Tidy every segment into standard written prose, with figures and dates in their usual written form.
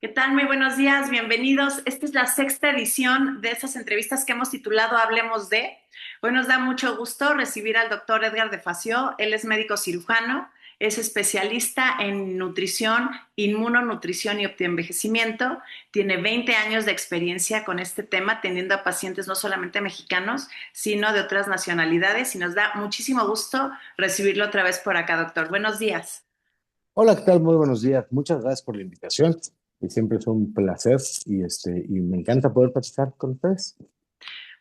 ¿Qué tal? Muy buenos días, bienvenidos. Esta es la sexta edición de estas entrevistas que hemos titulado Hablemos de. Hoy nos da mucho gusto recibir al doctor Edgar de Facio. Él es médico cirujano, es especialista en nutrición, inmunonutrición y optoenvejecimiento. Tiene 20 años de experiencia con este tema, teniendo a pacientes no solamente mexicanos, sino de otras nacionalidades. Y nos da muchísimo gusto recibirlo otra vez por acá, doctor. Buenos días. Hola, ¿qué tal? Muy buenos días. Muchas gracias por la invitación. Y siempre es un placer y me encanta poder participar con ustedes.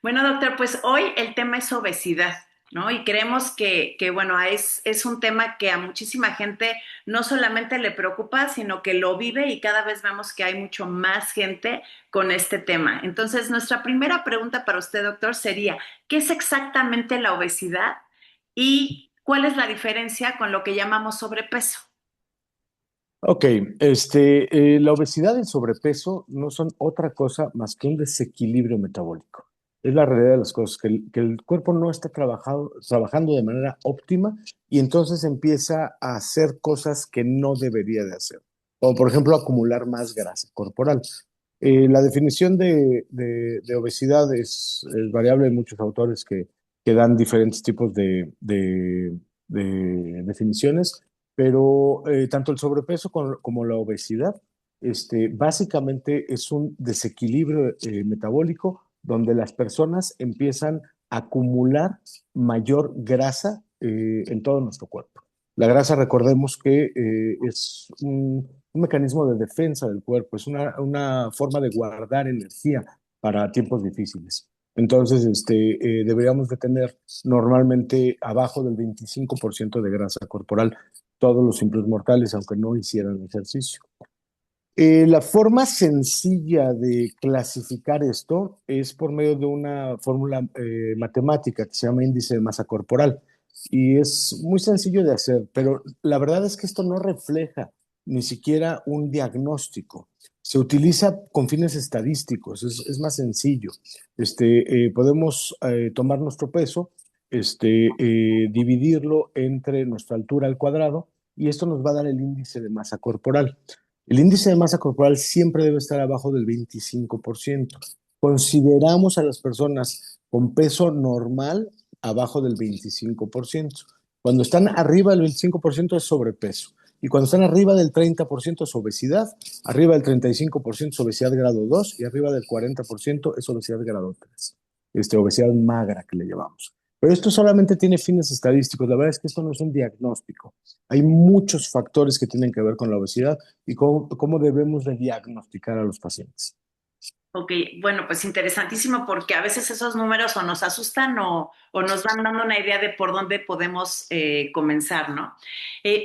Bueno, doctor, pues hoy el tema es obesidad, ¿no? Y creemos que bueno, es un tema que a muchísima gente no solamente le preocupa, sino que lo vive y cada vez vemos que hay mucho más gente con este tema. Entonces, nuestra primera pregunta para usted, doctor, sería, ¿qué es exactamente la obesidad y cuál es la diferencia con lo que llamamos sobrepeso? Ok, la obesidad y el sobrepeso no son otra cosa más que un desequilibrio metabólico. Es la realidad de las cosas, que el cuerpo no está trabajando de manera óptima y entonces empieza a hacer cosas que no debería de hacer, como por ejemplo acumular más grasa corporal. La definición de obesidad es variable. Hay muchos autores que dan diferentes tipos de definiciones, pero tanto el sobrepeso como la obesidad, básicamente es un desequilibrio metabólico donde las personas empiezan a acumular mayor grasa en todo nuestro cuerpo. La grasa, recordemos que es un mecanismo de defensa del cuerpo, es una forma de guardar energía para tiempos difíciles. Entonces, deberíamos de tener normalmente abajo del 25% de grasa corporal todos los simples mortales, aunque no hicieran ejercicio. La forma sencilla de clasificar esto es por medio de una fórmula matemática que se llama índice de masa corporal. Y es muy sencillo de hacer, pero la verdad es que esto no refleja ni siquiera un diagnóstico. Se utiliza con fines estadísticos, es más sencillo. Podemos tomar nuestro peso, dividirlo entre nuestra altura al cuadrado, y esto nos va a dar el índice de masa corporal. El índice de masa corporal siempre debe estar abajo del 25%. Consideramos a las personas con peso normal abajo del 25%. Cuando están arriba del 25% es sobrepeso. Y cuando están arriba del 30% es obesidad, arriba del 35% es obesidad grado 2 y arriba del 40% es obesidad grado 3. Obesidad magra que le llamamos. Pero esto solamente tiene fines estadísticos. La verdad es que esto no es un diagnóstico. Hay muchos factores que tienen que ver con la obesidad y cómo debemos de diagnosticar a los pacientes. Ok, bueno, pues interesantísimo porque a veces esos números o nos asustan o nos van dando una idea de por dónde podemos comenzar, ¿no?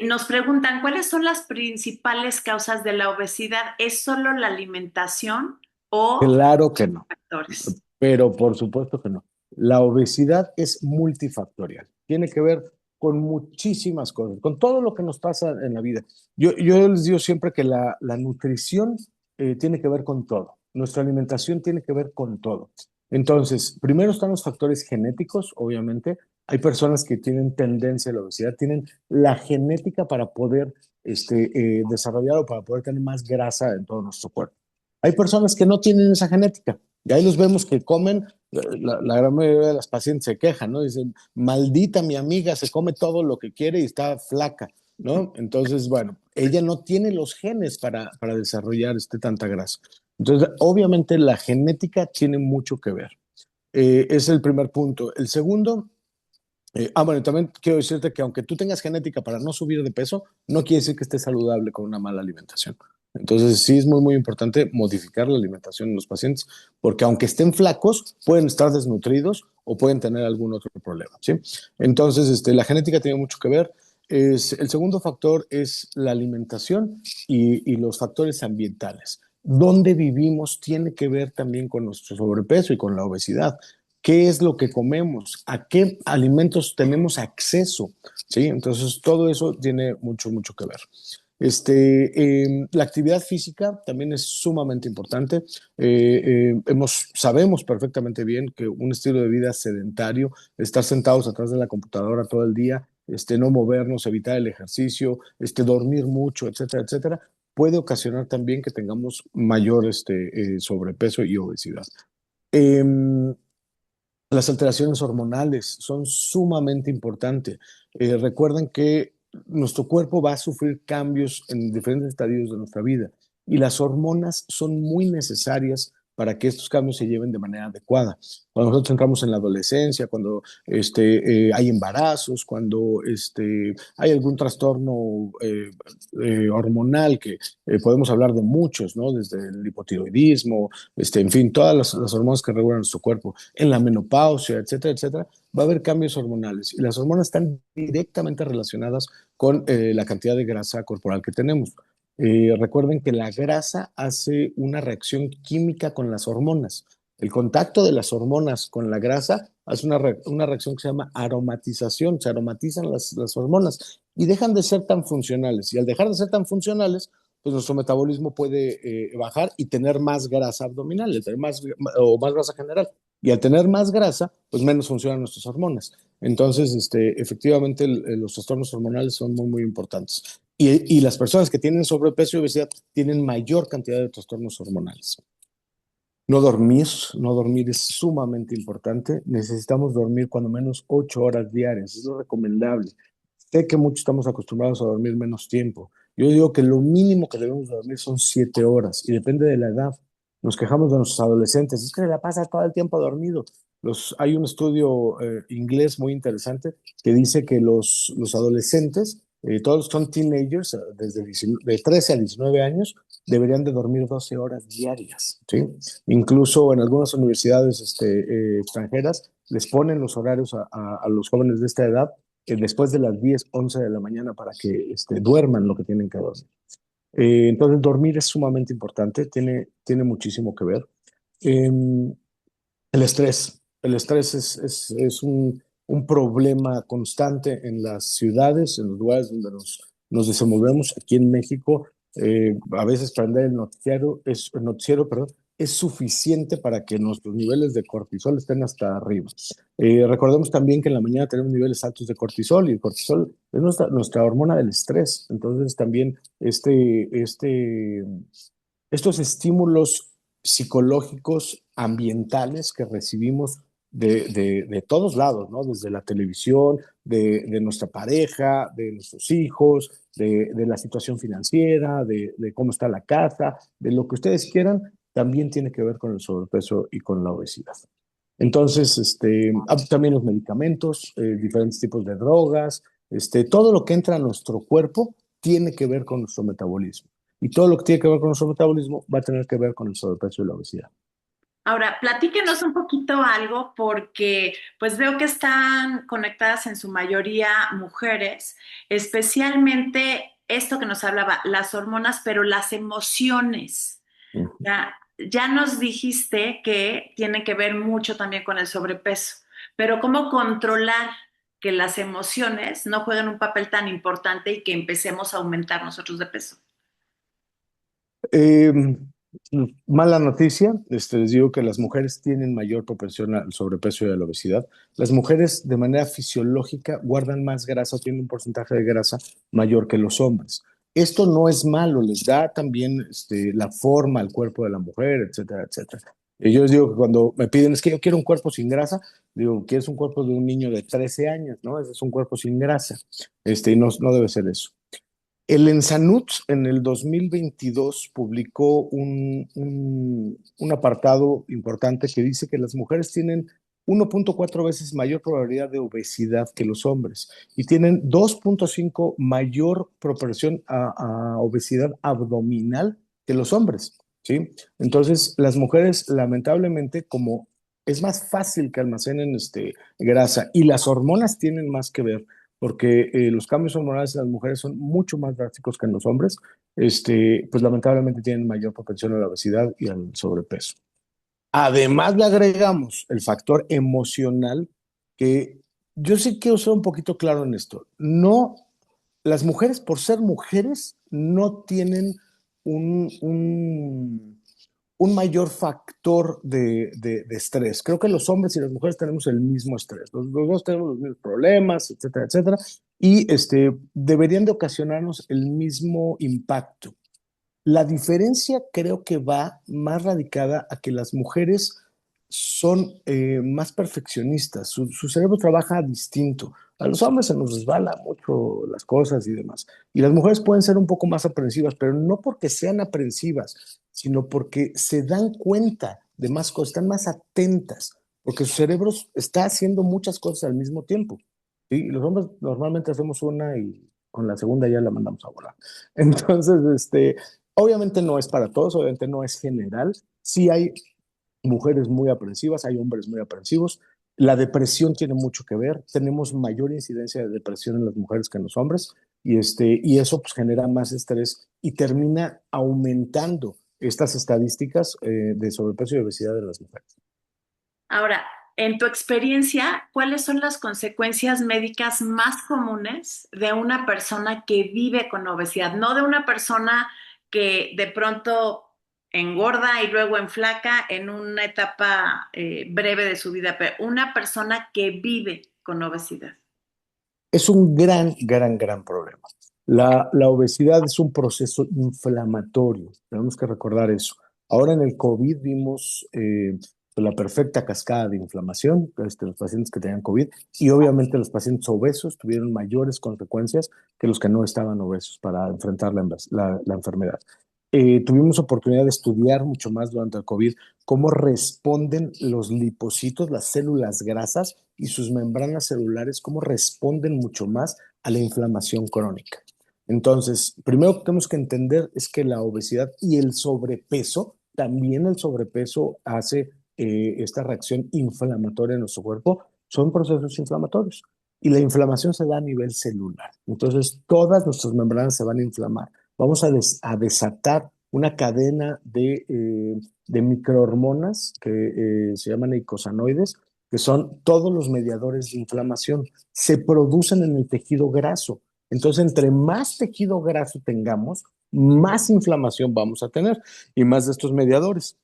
Nos preguntan, ¿cuáles son las principales causas de la obesidad? ¿Es solo la alimentación o Claro que no, factores? pero por supuesto que no. La obesidad es multifactorial. Tiene que ver con muchísimas cosas, con todo lo que nos pasa en la vida. Yo les digo siempre que la nutrición tiene que ver con todo. Nuestra alimentación tiene que ver con todo. Entonces, primero están los factores genéticos, obviamente. Hay personas que tienen tendencia a la obesidad, tienen la genética para poder desarrollar o para poder tener más grasa en todo nuestro cuerpo. Hay personas que no tienen esa genética. Y ahí los vemos que comen, la gran mayoría de las pacientes se quejan, ¿no? Dicen, maldita mi amiga, se come todo lo que quiere y está flaca, ¿no? Entonces, bueno, ella no tiene los genes para desarrollar tanta grasa. Entonces, obviamente la genética tiene mucho que ver. Es el primer punto. El segundo, bueno, también quiero decirte que aunque tú tengas genética para no subir de peso, no quiere decir que estés saludable con una mala alimentación. Entonces, sí es muy, muy importante modificar la alimentación en los pacientes, porque aunque estén flacos, pueden estar desnutridos o pueden tener algún otro problema, ¿sí? Entonces, la genética tiene mucho que ver. El segundo factor es la alimentación y los factores ambientales. Dónde vivimos tiene que ver también con nuestro sobrepeso y con la obesidad. ¿Qué es lo que comemos? ¿A qué alimentos tenemos acceso? ¿Sí? Entonces, todo eso tiene mucho, mucho que ver. La actividad física también es sumamente importante. Sabemos perfectamente bien que un estilo de vida sedentario, estar sentados atrás de la computadora todo el día, no movernos, evitar el ejercicio, dormir mucho, etcétera, etcétera, puede ocasionar también que tengamos mayor sobrepeso y obesidad. Em, las alteraciones hormonales son sumamente importantes. Recuerden que nuestro cuerpo va a sufrir cambios en diferentes estadios de nuestra vida y las hormonas son muy necesarias para que estos cambios se lleven de manera adecuada. Cuando nosotros entramos en la adolescencia, cuando hay embarazos, cuando hay algún trastorno hormonal, que podemos hablar de muchos, ¿no? Desde el hipotiroidismo, en fin, todas las hormonas que regulan nuestro cuerpo, en la menopausia, etcétera, etcétera, va a haber cambios hormonales y las hormonas están directamente relacionadas con la cantidad de grasa corporal que tenemos. Recuerden que la grasa hace una reacción química con las hormonas. El contacto de las hormonas con la grasa hace una reacción que se llama aromatización. Se aromatizan las hormonas y dejan de ser tan funcionales. Y al dejar de ser tan funcionales, pues nuestro metabolismo puede bajar y tener más grasa abdominal, tener o más grasa general. Y al tener más grasa, pues menos funcionan nuestras hormonas. Entonces, efectivamente, los trastornos hormonales son muy, muy importantes. Y las personas que tienen sobrepeso y obesidad tienen mayor cantidad de trastornos hormonales. No dormir es sumamente importante. Necesitamos dormir cuando menos 8 horas diarias, es lo recomendable. Sé que muchos estamos acostumbrados a dormir menos tiempo. Yo digo que lo mínimo que debemos dormir son 7 horas y depende de la edad. Nos quejamos de nuestros adolescentes, es que la pasa todo el tiempo dormido. Hay un estudio inglés muy interesante que dice que los adolescentes, todos son teenagers, de 13 a 19 años, deberían de dormir 12 horas diarias, ¿sí? Incluso en algunas universidades extranjeras les ponen los horarios a los jóvenes de esta edad después de las 10 11 de la mañana para que duerman lo que tienen que dormir. Entonces, dormir es sumamente importante, tiene muchísimo que ver. Eh, el estrés es un problema constante en las ciudades, en los lugares donde nos desenvolvemos. Aquí en México, a veces prender el noticiero, perdón, es suficiente para que nuestros niveles de cortisol estén hasta arriba. Recordemos también que en la mañana tenemos niveles altos de cortisol y el cortisol es nuestra hormona del estrés. Entonces también estos estímulos psicológicos, ambientales que recibimos de todos lados, ¿no? Desde la televisión, de nuestra pareja, de nuestros hijos, de la situación financiera, de cómo está la casa, de lo que ustedes quieran, también tiene que ver con el sobrepeso y con la obesidad. Entonces, también los medicamentos, diferentes tipos de drogas, todo lo que entra a nuestro cuerpo tiene que ver con nuestro metabolismo. Y todo lo que tiene que ver con nuestro metabolismo va a tener que ver con el sobrepeso y la obesidad. Ahora, platíquenos un poquito algo porque pues veo que están conectadas en su mayoría mujeres, especialmente esto que nos hablaba, las hormonas, pero las emociones. Ujú. Ya nos dijiste que tiene que ver mucho también con el sobrepeso, pero ¿cómo controlar que las emociones no jueguen un papel tan importante y que empecemos a aumentar nosotros de peso? Eh, Mala noticia, les digo que las mujeres tienen mayor propensión al sobrepeso y a la obesidad. Las mujeres de manera fisiológica guardan más grasa, tienen un porcentaje de grasa mayor que los hombres. Esto no es malo, les da también la forma al cuerpo de la mujer, etcétera, etcétera. Y yo les digo que cuando me piden, es que yo quiero un cuerpo sin grasa, digo, quieres un cuerpo de un niño de 13 años, ¿no? Ese es un cuerpo sin grasa, y no debe ser eso. El Ensanut en el 2022 publicó un apartado importante que dice que las mujeres tienen 1.4 veces mayor probabilidad de obesidad que los hombres y tienen 2.5 mayor proporción a obesidad abdominal que los hombres, ¿sí? Entonces, las mujeres, lamentablemente, como es más fácil que almacenen grasa y las hormonas tienen más que ver porque los cambios hormonales en las mujeres son mucho más drásticos que en los hombres, pues lamentablemente tienen mayor propensión a la obesidad y al sobrepeso. Además le agregamos el factor emocional, que yo sí quiero ser un poquito claro en esto. No, las mujeres por ser mujeres no tienen un mayor factor de estrés. Creo que los hombres y las mujeres tenemos el mismo estrés. Los dos tenemos los mismos problemas, etcétera, etcétera. Y deberían de ocasionarnos el mismo impacto. La diferencia creo que va más radicada a que las mujeres son más perfeccionistas, su cerebro trabaja distinto. A los hombres se nos resbala mucho las cosas y demás. Y las mujeres pueden ser un poco más aprensivas, pero no porque sean aprensivas, sino porque se dan cuenta de más cosas, están más atentas, porque su cerebro está haciendo muchas cosas al mismo tiempo. ¿Sí? Y los hombres normalmente hacemos una y con la segunda ya la mandamos a volar. Entonces, obviamente no es para todos, obviamente no es general. Sí hay mujeres muy aprensivas, hay hombres muy aprensivos. La depresión tiene mucho que ver. Tenemos mayor incidencia de depresión en las mujeres que en los hombres y eso pues, genera más estrés y termina aumentando estas estadísticas de sobrepeso y obesidad de las mujeres. Ahora, en tu experiencia, ¿cuáles son las consecuencias médicas más comunes de una persona que vive con obesidad? No de una persona que de pronto engorda y luego enflaca en una etapa breve de su vida, pero una persona que vive con obesidad. Es un gran problema. La obesidad es un proceso inflamatorio, tenemos que recordar eso. Ahora en el COVID vimos la perfecta cascada de inflamación, los pacientes que tenían COVID, y obviamente los pacientes obesos tuvieron mayores consecuencias que los que no estaban obesos para enfrentar la enfermedad. Tuvimos oportunidad de estudiar mucho más durante el COVID cómo responden los lipocitos, las células grasas y sus membranas celulares, cómo responden mucho más a la inflamación crónica. Entonces, primero que tenemos que entender es que la obesidad y el sobrepeso, también el sobrepeso hace esta reacción inflamatoria en nuestro cuerpo, son procesos inflamatorios. Y la inflamación se da a nivel celular. Entonces, todas nuestras membranas se van a inflamar. Vamos a desatar una cadena de microhormonas que se llaman eicosanoides, que son todos los mediadores de inflamación. Se producen en el tejido graso. Entonces, entre más tejido graso tengamos, más inflamación vamos a tener y más de estos mediadores.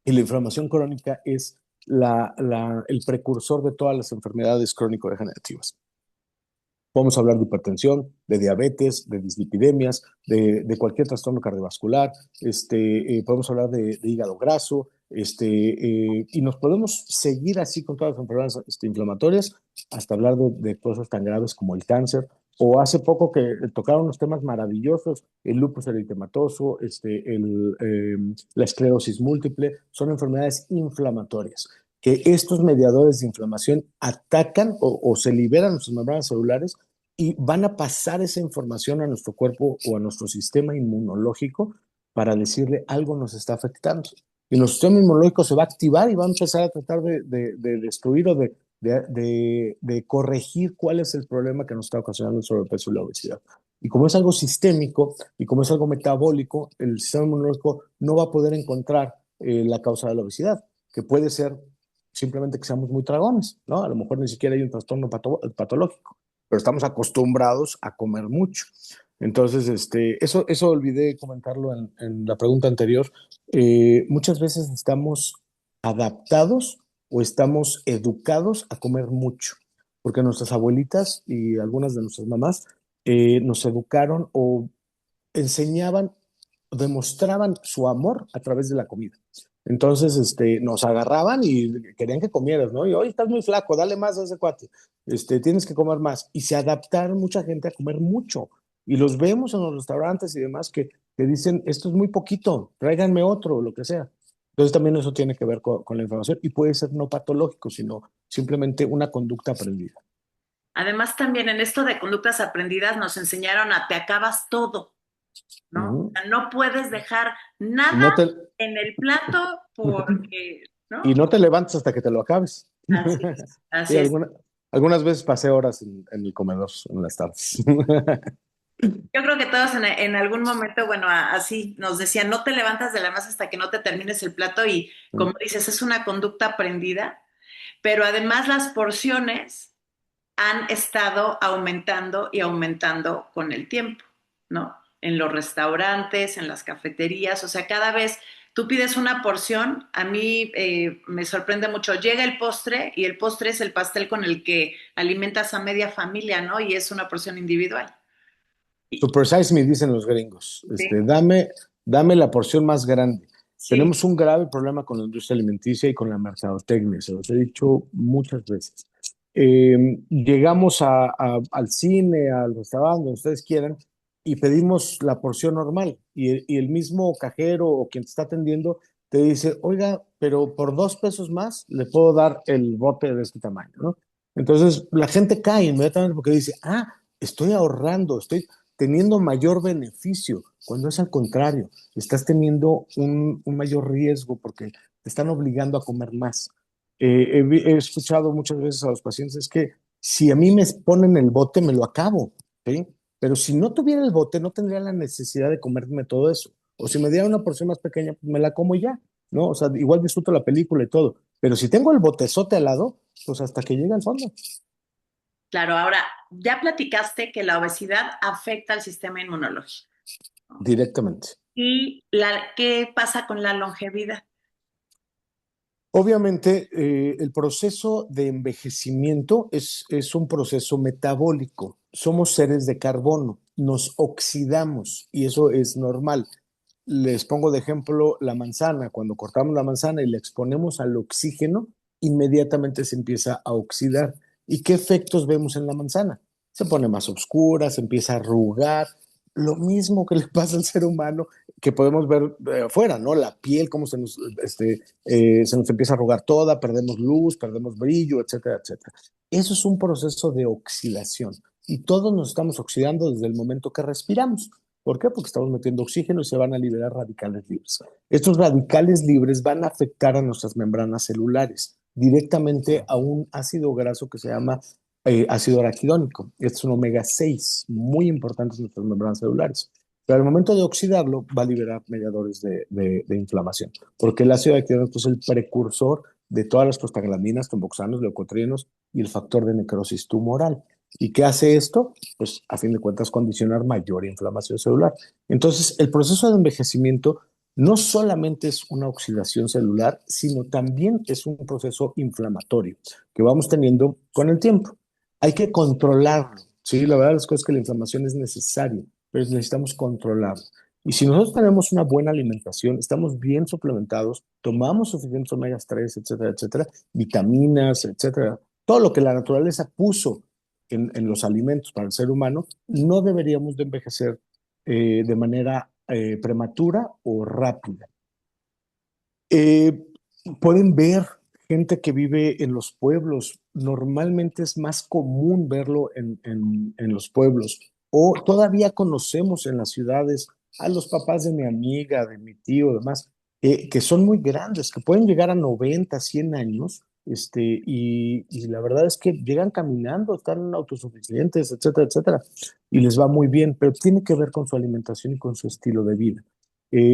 Y la inflamación crónica es el precursor de todas las enfermedades crónico-degenerativas. Podemos hablar de hipertensión, de diabetes, de dislipidemias, de cualquier trastorno cardiovascular, podemos hablar de hígado graso, y nos podemos seguir así con todas las enfermedades inflamatorias hasta hablar de cosas tan graves como el cáncer. O hace poco que tocaron unos temas maravillosos, el lupus eritematoso, la esclerosis múltiple, son enfermedades inflamatorias que estos mediadores de inflamación atacan o se liberan nuestras membranas celulares y van a pasar esa información a nuestro cuerpo o a nuestro sistema inmunológico para decirle algo nos está afectando. Y nuestro sistema inmunológico se va a activar y va a empezar a tratar de destruir o de corregir cuál es el problema que nos está ocasionando el sobrepeso y la obesidad. Y como es algo sistémico y como es algo metabólico, el sistema inmunológico no va a poder encontrar la causa de la obesidad, que puede ser simplemente que seamos muy tragones, ¿no? A lo mejor ni siquiera hay un trastorno patológico, pero estamos acostumbrados a comer mucho. Entonces, eso olvidé comentarlo en la pregunta anterior. Muchas veces estamos adaptados o estamos educados a comer mucho, porque nuestras abuelitas y algunas de nuestras mamás nos educaron o enseñaban, demostraban su amor a través de la comida. Entonces, nos agarraban y querían que comieras, ¿no? Y hoy estás muy flaco, dale más a ese cuate, tienes que comer más. Y se adaptaron mucha gente a comer mucho. Y los vemos en los restaurantes y demás que dicen, esto es muy poquito, tráiganme otro, lo que sea. Entonces también eso tiene que ver con la información y puede ser no patológico, sino simplemente una conducta aprendida. Además, también en esto de conductas aprendidas nos enseñaron a te acabas todo, ¿no? O Ujú. sea, no puedes dejar Y nada no te, en el plato porque, y ¿no? no te levantes hasta que te lo acabes. Así es, Sí, así es. algunas veces pasé horas en el comedor en las tardes. Yo creo que todos en algún momento, bueno, así nos decían, no te levantas de la mesa hasta que no te termines el plato y como dices, es una conducta aprendida, pero además las porciones han estado aumentando y aumentando con el tiempo, ¿no? En los restaurantes, en las cafeterías, o sea, cada vez tú pides una porción, a mí me sorprende mucho, llega el postre y el postre es el pastel con el que alimentas a media familia, ¿no? Y es una porción individual. Super size me, dicen los gringos. Sí, Dame la porción más grande. sí, Tenemos un grave problema con la industria alimenticia y con la mercadotecnia, se los he dicho muchas veces. Llegamos al cine, al restaurante, donde ustedes quieran, y pedimos la porción normal. Y el mismo cajero o quien te está atendiendo te dice, oiga, pero por 2 pesos más le puedo dar el bote de este tamaño, ¿no? Entonces la gente cae inmediatamente porque dice, estoy ahorrando, estoy teniendo mayor beneficio, cuando es al contrario, estás teniendo un mayor riesgo porque te están obligando a comer más. He escuchado muchas veces a los pacientes es que si a mí me ponen el bote, me lo acabo, ¿sí? Pero si no tuviera el bote, no tendría la necesidad de comerme todo eso. O si me diera una porción más pequeña, pues me la como y ya, ¿no? O sea, igual disfruto la película y todo. Pero si tengo el botezote al lado, pues hasta que llegue al fondo, claro. Ahora, ya platicaste que la obesidad afecta al sistema inmunológico. directamente. ¿Y qué pasa con la longevidad? Obviamente, el proceso de envejecimiento es un proceso metabólico. Somos seres de carbono, nos oxidamos y eso es normal. Les pongo de ejemplo la manzana. Cuando cortamos la manzana y la exponemos al oxígeno, inmediatamente se empieza a oxidar. ¿Y qué efectos vemos en la manzana? Se pone más oscura, se empieza a arrugar. Lo mismo que le pasa al ser humano que podemos ver afuera, ¿no? La piel, cómo se nos empieza a arrugar toda, perdemos luz, perdemos brillo, etcétera, etcétera. Eso es un proceso de oxidación y todos nos estamos oxidando desde el momento que respiramos. ¿Por qué? Porque estamos metiendo oxígeno y se van a liberar radicales libres. Estos radicales libres van a afectar a nuestras membranas celulares, directamente a un ácido graso que se llama ácido araquidónico. Es un omega 6 muy importante en nuestras membranas celulares. Pero al momento de oxidarlo, va a liberar mediadores de inflamación, porque el ácido araquidónico es el precursor de todas las prostaglandinas, tromboxanos, leucotrienos y el factor de necrosis tumoral. ¿Y qué hace esto? Pues a fin de cuentas condicionar mayor inflamación celular. Entonces, el proceso de envejecimiento no solamente es una oxidación celular, sino también es un proceso inflamatorio que vamos teniendo con el tiempo. Hay que controlarlo, ¿sí? La verdad es que la inflamación es necesaria, pero necesitamos controlarlo. Y si nosotros tenemos una buena alimentación, estamos bien suplementados, tomamos suficientes omegas 3, etcétera, etcétera, vitaminas, etcétera, todo lo que la naturaleza puso en los alimentos para el ser humano, no deberíamos de envejecer de manera prematura o rápida. Eh, Pueden ver gente que vive en los pueblos. Normalmente es más común verlo en los pueblos. O todavía conocemos en las ciudades a los papás de mi amiga, de mi tío, demás, que son muy grandes, que pueden llegar a 90, 100 años. Y la verdad es que llegan caminando, están autosuficientes, etcétera, etcétera, y les va muy bien, pero tiene que ver con su alimentación y con su estilo de vida.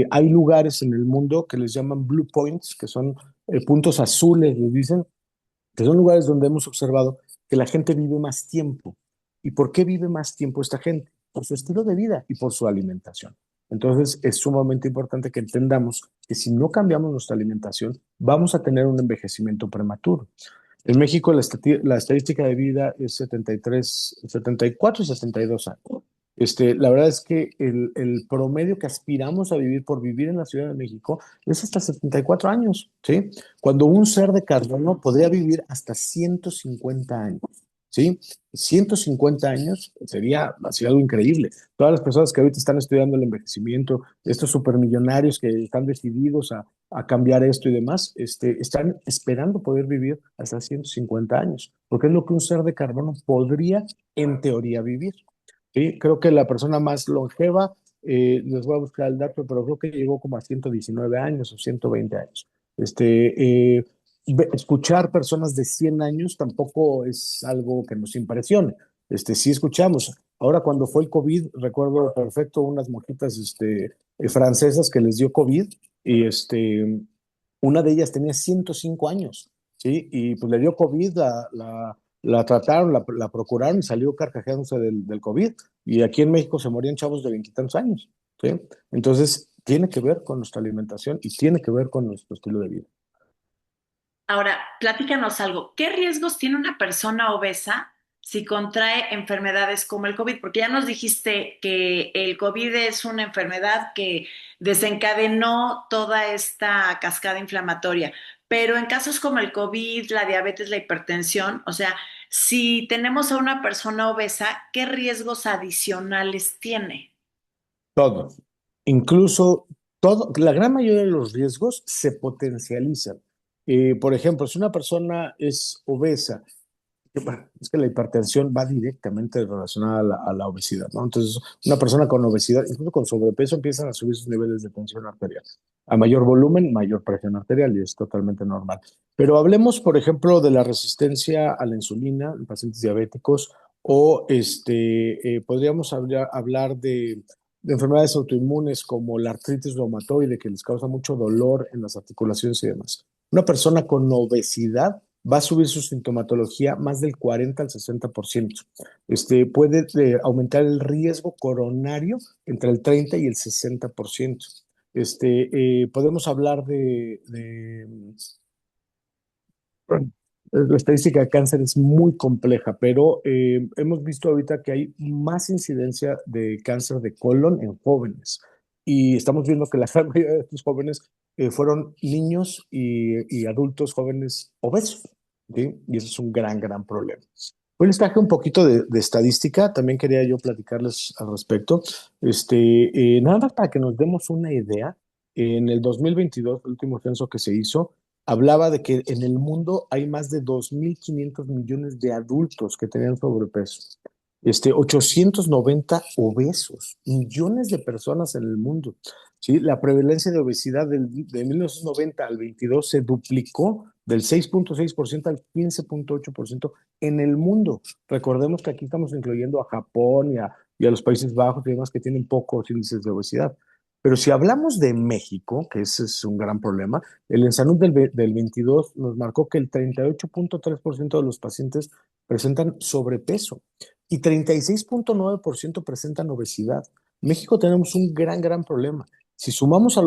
Hay lugares en el mundo que les llaman blue points, que son puntos azules, les dicen, que son lugares donde hemos observado que la gente vive más tiempo. ¿Y por qué vive más tiempo esta gente? Por su estilo de vida y por su alimentación. Entonces, es sumamente importante que entendamos que si no cambiamos nuestra alimentación, vamos a tener un envejecimiento prematuro. En México, la estadística de vida es 73, 74 y 72 años. La verdad es que el promedio que aspiramos a vivir por vivir en la Ciudad de México es hasta 74 años, ¿sí? Cuando un ser de carbono podría vivir hasta 150 años, ¿sí? 150 años sería así algo increíble. Todas las personas que ahorita están estudiando el envejecimiento, estos supermillonarios que están decididos a cambiar esto y demás, están esperando poder vivir hasta 150 años, porque es lo que un ser de carbono podría, en teoría, vivir. Sí, creo que la persona más longeva, les voy a buscar el dato, pero creo que llegó como a 119 años o 120 años. Escuchar personas de 100 años tampoco es algo que nos impresione. Sí escuchamos. Ahora cuando fue el COVID, recuerdo perfecto unas monjitas francesas que les dio COVID y una de ellas tenía 105 años, ¿sí? Y pues le dio COVID, la trataron, la procuraron y salió carcajeándose del COVID. Y aquí en México se morían chavos de veintitantos años, ¿sí? Entonces, tiene que ver con nuestra alimentación y tiene que ver con nuestro estilo de vida. Ahora, platícanos algo. ¿Qué riesgos tiene una persona obesa si contrae enfermedades como el COVID, porque ya nos dijiste que el COVID es una enfermedad que desencadenó toda esta cascada inflamatoria, pero en casos como el COVID, la diabetes, la hipertensión, o sea, si tenemos a una persona obesa, ¿qué riesgos adicionales tiene? Todo. Incluso todo, la gran mayoría de los riesgos se potencializan. Por ejemplo, si una persona es obesa, bueno, es que la hipertensión va directamente relacionada a la obesidad, ¿no? Entonces, una persona con obesidad, incluso con sobrepeso, empiezan a subir sus niveles de tensión arterial. A mayor volumen, mayor presión arterial y es totalmente normal. Pero hablemos, por ejemplo, de la resistencia a la insulina en pacientes diabéticos o podríamos hablar de enfermedades autoinmunes como la artritis reumatoide que les causa mucho dolor en las articulaciones y demás. Una persona con obesidad va a subir su sintomatología más del 40 al 60%. Puede aumentar el riesgo coronario entre el 30 y el 60%. Podemos hablar bueno, la estadística de cáncer es muy compleja, pero hemos visto ahorita que hay más incidencia de cáncer de colon en jóvenes. Y estamos viendo que la gran mayoría de estos jóvenes fueron niños y adultos jóvenes obesos, ¿sí? Y eso es un gran, gran problema. Hoy les traje un poquito de estadística, también quería yo platicarles al respecto. Nada más para que nos demos una idea, en el 2022, el último censo que se hizo, hablaba de que en el mundo hay más de 2.500 millones de adultos que tenían sobrepeso. 890 obesos, millones de personas en el mundo. ¿Sí? La prevalencia de obesidad de 1990 al 22 se duplicó del 6.6% al 15.8% en el mundo. Recordemos que aquí estamos incluyendo a Japón y a los Países Bajos y demás que tienen pocos índices de obesidad. Pero si hablamos de México, que ese es un gran problema, el ENSANUD del 22 nos marcó que el 38.3% de los pacientes presentan sobrepeso y 36.9% presentan obesidad. En México tenemos un gran, gran problema. Si sumamos a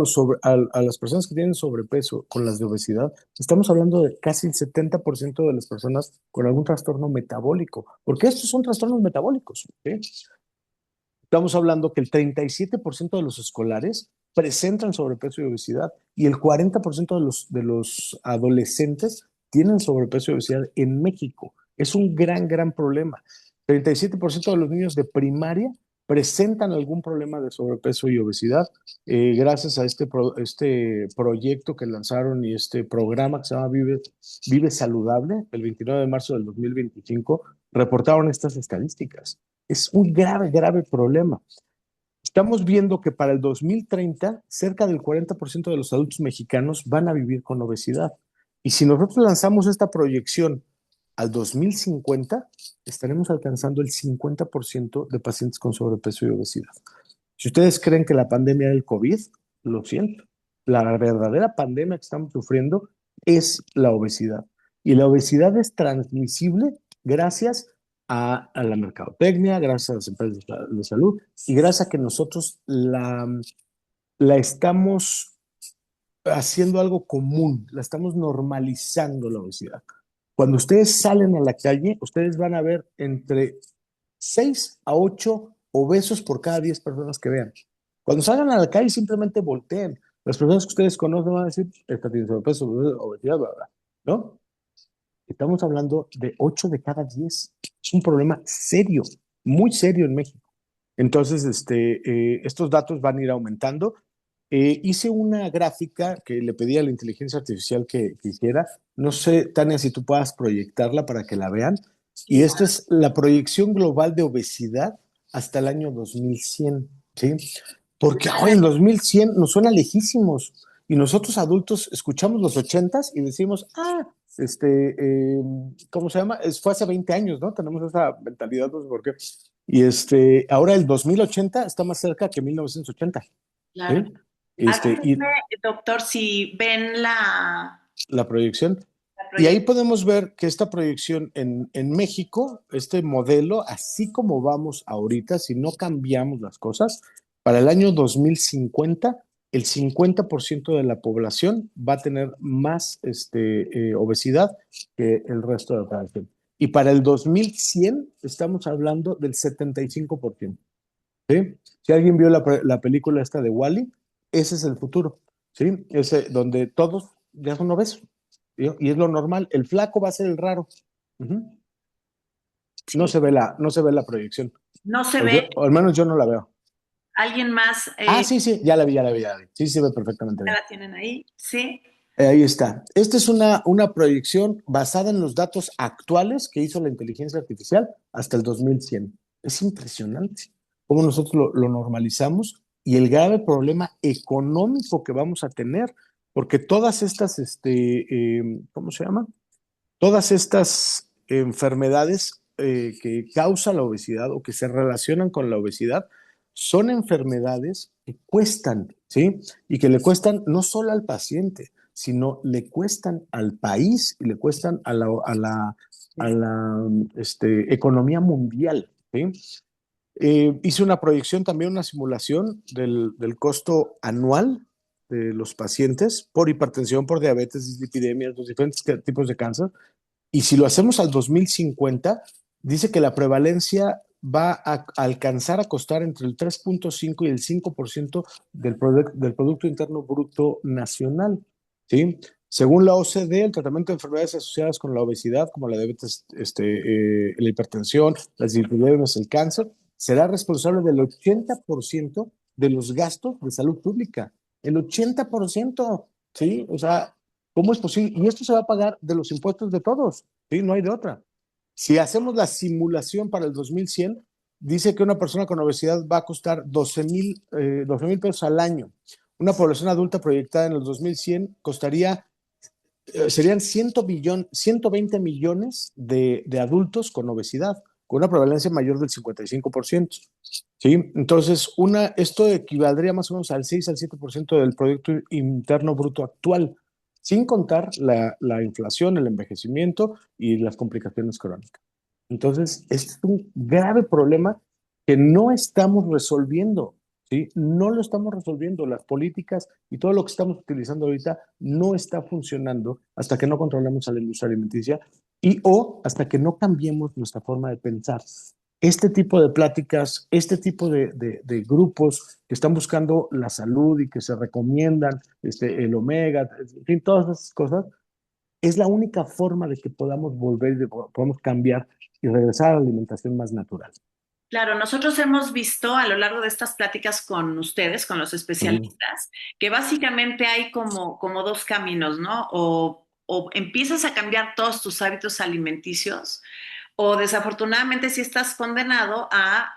las personas que tienen sobrepeso con las de obesidad, estamos hablando de casi el 70% de las personas con algún trastorno metabólico, porque estos son trastornos metabólicos. ¿Sí? Estamos hablando que el 37% de los escolares presentan sobrepeso y obesidad y el 40% de los adolescentes tienen sobrepeso y obesidad en México. Es un gran, gran problema. 37% de los niños de primaria presentan algún problema de sobrepeso y obesidad gracias a este proyecto que lanzaron y este programa que se llama Vive Saludable, el 29 de marzo del 2025, reportaron estas estadísticas. Es un grave, grave problema. Estamos viendo que para el 2030, cerca del 40% de los adultos mexicanos van a vivir con obesidad. Y si nosotros lanzamos esta proyección al 2050, estaremos alcanzando el 50% de pacientes con sobrepeso y obesidad. Si ustedes creen que la pandemia del COVID, lo siento. La verdadera pandemia que estamos sufriendo es la obesidad. Y la obesidad es transmisible gracias a la mercadotecnia, gracias a las empresas de salud y gracias a que nosotros la estamos haciendo algo común, la estamos normalizando la obesidad. Cuando ustedes salen a la calle, ustedes van a ver entre 6 a 8 obesos por cada 10 personas que vean. Cuando salgan a la calle, simplemente volteen. Las personas que ustedes conocen van a decir, esta tiene sobrepeso, obesidad, bla, bla, ¿no? Estamos hablando de 8 de cada 10. Es un problema serio, muy serio en México. Entonces, estos datos van a ir aumentando. Hice una gráfica que le pedí a la inteligencia artificial que hiciera. No sé, Tania, si tú puedas proyectarla para que la vean. Y Sí, esta es la proyección global de obesidad hasta el año 2100, ¿sí? Porque hoy en 2100 nos suena lejísimos. Y nosotros adultos escuchamos los 80s y decimos, ¿cómo se llama? Fue hace 20 años, ¿no? Tenemos esa mentalidad, no sé por qué. Y ahora el 2080 está más cerca que 1980, claro. ¿sí? Aquí Y dice, doctor, si ven la proyección. la Y ahí proyección. podemos ver que esta proyección en México, este modelo, así como vamos ahorita, si no cambiamos las cosas, para el año 2050, el 50% de la población va a tener más obesidad que el resto de la población. Y para el 2100 estamos hablando del 75%. ¿Sí? Si alguien vio la película esta de Wall-E, ese es el futuro, ¿sí? Ese donde todos ya son obesos, ¿sí? Y es lo normal. El flaco va a ser el raro. Ujú. Sí, No se ve la proyección. no se O ve. yo, o al menos yo no la veo. ¿Alguien más Ah, sí, sí, ya la vi. Sí, se ve perfectamente ya bien. la tienen ahí? Sí. Ahí está. Esta es una proyección basada en los datos actuales que hizo la inteligencia artificial hasta el 2100. Es impresionante cómo nosotros lo normalizamos y el grave problema económico que vamos a tener, porque todas estas, ¿cómo se llama? Todas estas enfermedades que causa la obesidad o que se relacionan con la obesidad son enfermedades que cuestan, ¿sí? Y que le cuestan no solo al paciente, sino le cuestan al país y le cuestan a la economía mundial, ¿sí? Hice una proyección, también una simulación del costo anual de los pacientes por hipertensión, por diabetes, dislipidemias, los diferentes tipos de cáncer, y si lo hacemos al 2050, dice que la prevalencia va a alcanzar a costar entre el 3.5 y el 5% del Producto Interno Bruto Nacional, ¿sí? Según la OCDE, el tratamiento de enfermedades asociadas con la obesidad, como la diabetes, la hipertensión, las diabetes, el cáncer, será responsable del 80% de los gastos de salud pública. El 80%, ¿sí? O sea, ¿cómo es posible? Y esto se va a pagar de los impuestos de todos, ¿sí? No hay de otra. Si hacemos la simulación para el 2100, dice que una persona con obesidad va a costar 12 mil pesos al año. Una población adulta proyectada en el 2100 costaría, serían 120 millones de adultos con obesidad, con una prevalencia mayor del 55%. ¿Sí? Entonces, esto equivaldría más o menos al 6 al 7% del Producto Interno Bruto actual, sin contar la inflación, el envejecimiento y las complicaciones crónicas. Entonces, este es un grave problema que no estamos resolviendo, ¿sí? No lo estamos resolviendo. Las políticas y todo lo que estamos utilizando ahorita no está funcionando hasta que no controlemos a la industria alimenticia o hasta que no cambiemos nuestra forma de pensar. Este tipo de pláticas, este tipo de grupos que están buscando la salud y que se recomiendan el omega, en fin, todas esas cosas, es la única forma de que podamos volver, podamos cambiar y regresar a la alimentación más natural. Claro, nosotros hemos visto a lo largo de estas pláticas con ustedes, con los Ujú. especialistas, que básicamente hay como dos caminos, ¿no? O empiezas a cambiar todos tus hábitos alimenticios, o desafortunadamente si estás condenado a,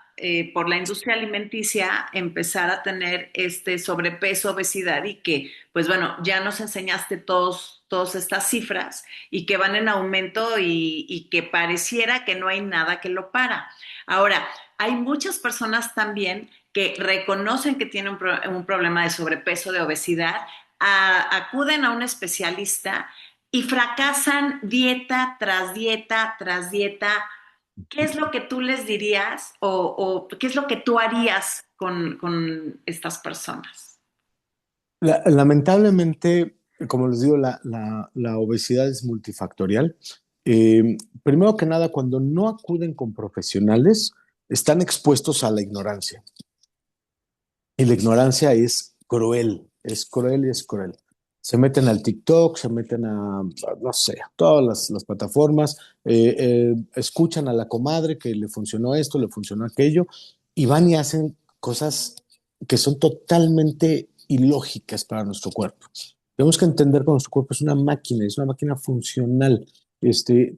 por la industria alimenticia, empezar a tener este sobrepeso, obesidad y que, pues bueno, ya nos enseñaste todas estas cifras y que van en aumento y que pareciera que no hay nada que lo para. Ahora, hay muchas personas también que reconocen que tienen un problema de sobrepeso, de obesidad, acuden a un especialista y fracasan dieta tras dieta tras dieta. ¿Qué es lo que tú les dirías o qué es lo que tú harías con estas personas? Lamentablemente, como les digo, la obesidad es multifactorial. Primero que nada, cuando no acuden con profesionales, están expuestos a la ignorancia. Y la ignorancia es cruel y es cruel. Se meten al TikTok, se meten no sé, a todas las plataformas, escuchan a la comadre que le funcionó esto, le funcionó aquello, y van y hacen cosas que son totalmente ilógicas para nuestro cuerpo. Tenemos que entender que nuestro cuerpo es una máquina funcional.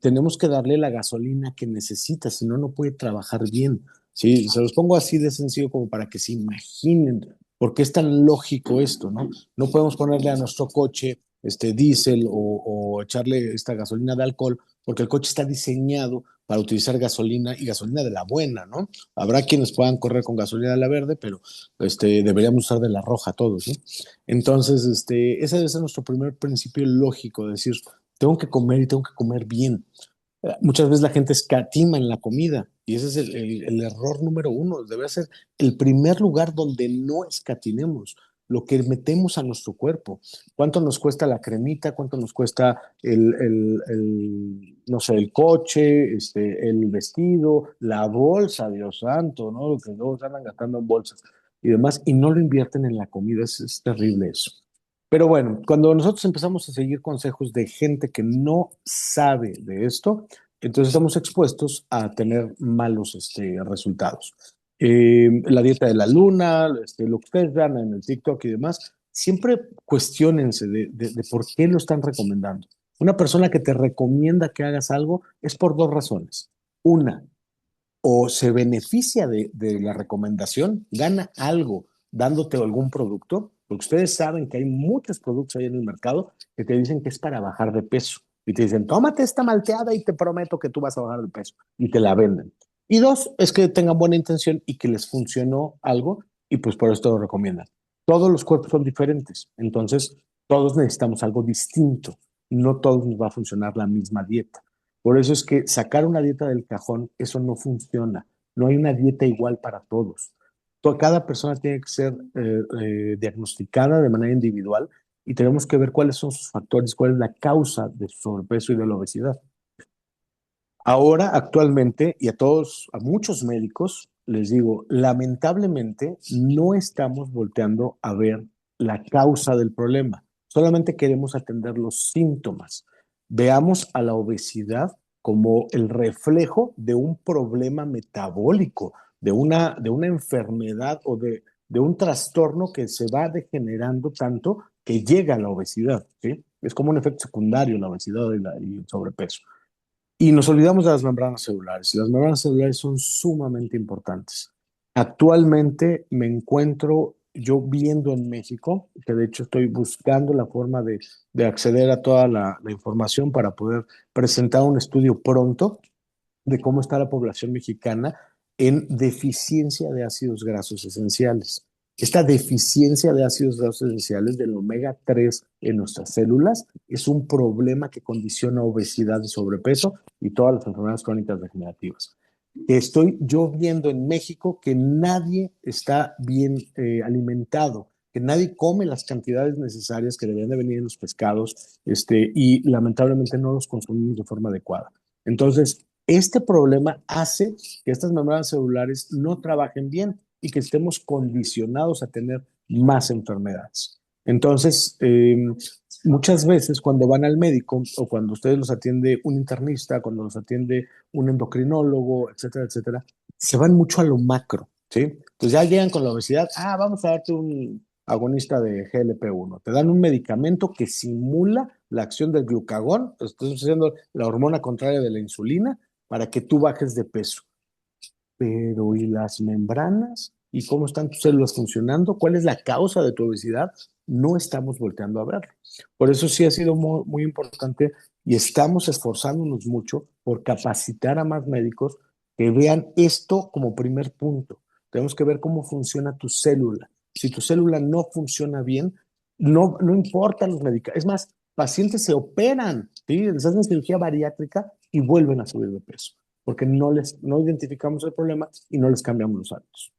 Tenemos que darle la gasolina que necesita, si no, no puede trabajar bien. Sí, se los pongo así de sencillo como para que se imaginen por qué es tan lógico esto, ¿no? No podemos ponerle a nuestro coche diésel o echarle esta gasolina de alcohol, porque el coche está diseñado para utilizar gasolina y gasolina de la buena, ¿no? Habrá quienes puedan correr con gasolina de la verde, pero deberíamos usar de la roja todos, ¿no? Entonces, ese debe ser nuestro primer principio lógico, decir, tengo que comer y tengo que comer bien. Muchas veces la gente escatima en la comida y ese es el error número uno. Debe ser el primer lugar donde no escatimemos. lo que metemos a nuestro cuerpo. ¿Cuánto nos cuesta la cremita? ¿Cuánto nos cuesta no sé, el coche, el vestido, la bolsa, Dios santo, ¿no? Lo que luego se andan gastando en bolsas y demás, y no lo invierten en la comida. Es terrible eso. Pero bueno, cuando nosotros empezamos a seguir consejos de gente que no sabe de esto, entonces estamos expuestos a tener malos resultados. La dieta de la luna, lo que ustedes vean en el TikTok y demás, siempre cuestiónense de por qué lo están recomendando. Una persona que te recomienda que hagas algo es por dos razones. Una, o se beneficia de la recomendación, gana algo dándote algún producto, porque ustedes saben que hay muchos productos ahí en el mercado que te dicen que es para bajar de peso. Y te dicen, tómate esta malteada y te prometo que tú vas a bajar de peso. Y te la venden. Y dos, es que tengan buena intención y que les funcionó algo y pues por esto lo recomiendan. Todos los cuerpos son diferentes, entonces todos necesitamos algo distinto. No todos nos va a funcionar la misma dieta. Por eso es que sacar una dieta del cajón, eso no funciona. No hay una dieta igual para todos. Cada persona tiene que ser diagnosticada de manera individual y tenemos que ver cuáles son sus factores, cuál es la causa de su sobrepeso y de la obesidad. Ahora, actualmente, y a todos, a muchos médicos, les digo, lamentablemente no estamos volteando a ver la causa del problema. Solamente queremos atender los síntomas. Veamos a la obesidad como el reflejo de un problema metabólico, de una enfermedad o de un trastorno que se va degenerando tanto que llega a la obesidad, ¿sí? Es como un efecto secundario la obesidad y el sobrepeso. Y nos olvidamos de las membranas celulares. Las membranas celulares son sumamente importantes. Actualmente me encuentro yo viendo en México, que de hecho estoy buscando la forma de acceder a toda la información para poder presentar un estudio pronto de cómo está la población mexicana en deficiencia de ácidos grasos esenciales. Esta deficiencia de ácidos grasos esenciales del omega 3 en nuestras células es un problema que condiciona obesidad y sobrepeso y todas las enfermedades crónicas degenerativas. Estoy yo viendo en México que nadie está bien alimentado, que nadie come las cantidades necesarias que deberían de venir en los pescados, y lamentablemente no los consumimos de forma adecuada. Entonces, este problema hace que estas membranas celulares no trabajen bien y que estemos condicionados a tener más enfermedades. Entonces, muchas veces cuando van al médico o cuando ustedes los atiende un internista, cuando los atiende un endocrinólogo, etcétera, etcétera, se van mucho a lo macro, ¿sí? Entonces ya llegan con la obesidad, vamos a darte un agonista de GLP-1, te dan un medicamento que simula la acción del glucagón, estás haciendo la hormona contraria de la insulina para que tú bajes de peso. Pero ¿y las membranas? ¿Y cómo están tus células funcionando? ¿Cuál es la causa de tu obesidad? No estamos volteando a verlo. Por eso sí ha sido muy, muy importante y estamos esforzándonos mucho por capacitar a más médicos que vean esto como primer punto. Tenemos que ver cómo funciona tu célula. Si tu célula no funciona bien, no importan los medicamentos. Es más, pacientes se operan, ¿sí? Les hacen cirugía bariátrica y vuelven a subir de peso porque no identificamos el problema y no les cambiamos los hábitos.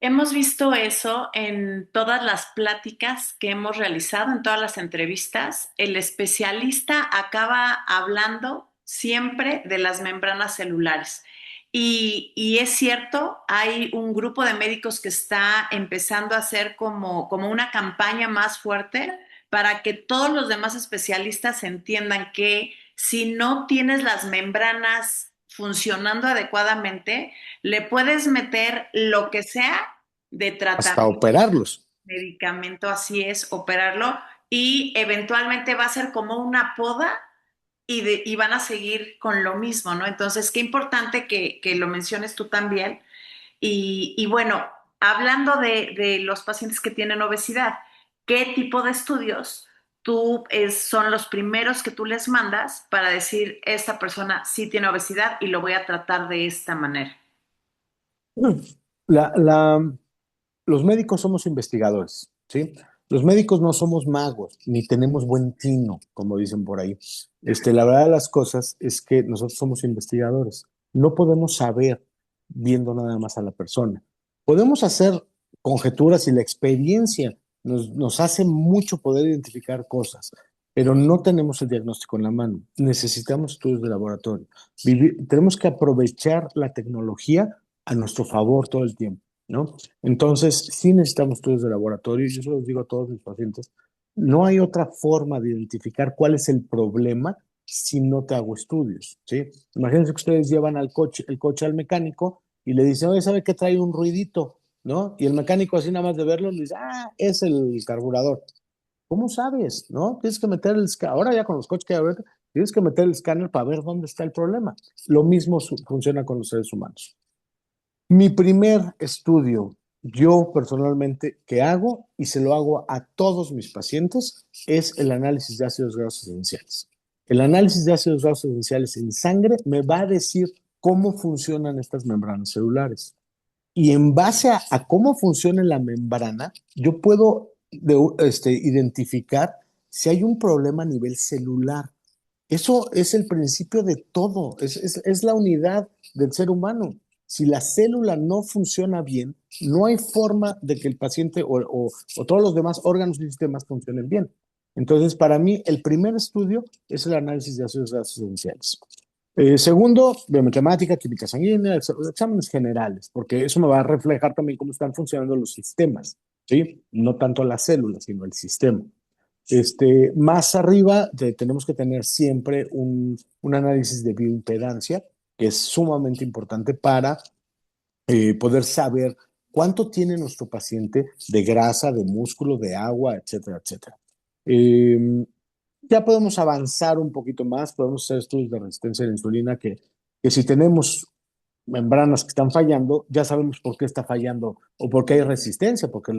Hemos visto eso en todas las pláticas que hemos realizado, en todas las entrevistas. El especialista acaba hablando siempre de las membranas celulares. Y es cierto, hay un grupo de médicos que está empezando a hacer como una campaña más fuerte para que todos los demás especialistas entiendan que si no tienes las membranas funcionando adecuadamente, le puedes meter lo que sea de Hasta tratamiento, operarlos. medicamento, así es, operarlo, y eventualmente va a ser como una poda y van a seguir con lo mismo, ¿no? Entonces, qué importante que lo menciones tú también. Y bueno, hablando de los pacientes que tienen obesidad, ¿qué tipo de estudios son los primeros que tú les mandas para decir, esta persona sí tiene obesidad y lo voy a tratar de esta manera? La, la, los médicos somos investigadores, ¿sí? Los médicos no somos magos, ni tenemos buen tino, como dicen por ahí. La verdad de las cosas es que nosotros somos investigadores. No podemos saber viendo nada más a la persona. Podemos hacer conjeturas y la experiencia nos hace mucho poder identificar cosas, pero no tenemos el diagnóstico en la mano. Necesitamos estudios de laboratorio. Tenemos que aprovechar la tecnología a nuestro favor todo el tiempo, ¿no? Entonces, sí necesitamos estudios de laboratorio, y yo se los digo a todos mis pacientes, no hay otra forma de identificar cuál es el problema si no te hago estudios, ¿sí? Imagínense que ustedes llevan el coche al mecánico y le dicen, oye, ¿sabe qué trae un ruidito? ¿No? Y el mecánico así nada más de verlo le dice, ah, es el carburador. ¿Cómo sabes? ¿No? Tienes que meter el escáner, ahora ya con los coches que hay ahorita, tienes que meter el escáner para ver dónde está el problema. Lo mismo funciona con los seres humanos. Mi primer estudio, yo personalmente, que hago y se lo hago a todos mis pacientes, es el análisis de ácidos grasos esenciales. El análisis de ácidos grasos esenciales en sangre me va a decir cómo funcionan estas membranas celulares. Y en base a cómo funciona la membrana, yo puedo identificar si hay un problema a nivel celular. Eso es el principio de todo, es la unidad del ser humano. Si la célula no funciona bien, no hay forma de que el paciente o todos los demás órganos y sistemas funcionen bien. Entonces, para mí, el primer estudio es el análisis de ácidos grasos esenciales. Segundo, biometría, química sanguínea, exámenes generales, porque eso me va a reflejar también cómo están funcionando los sistemas, ¿sí? No tanto las células, sino el sistema. Más arriba tenemos que tener siempre un análisis de bioimpedancia, que es sumamente importante para poder saber cuánto tiene nuestro paciente de grasa, de músculo, de agua, etcétera, etcétera. Ya podemos avanzar un poquito más, podemos hacer estudios de resistencia a la insulina que si tenemos membranas que están fallando, ya sabemos por qué está fallando o por qué hay resistencia, porque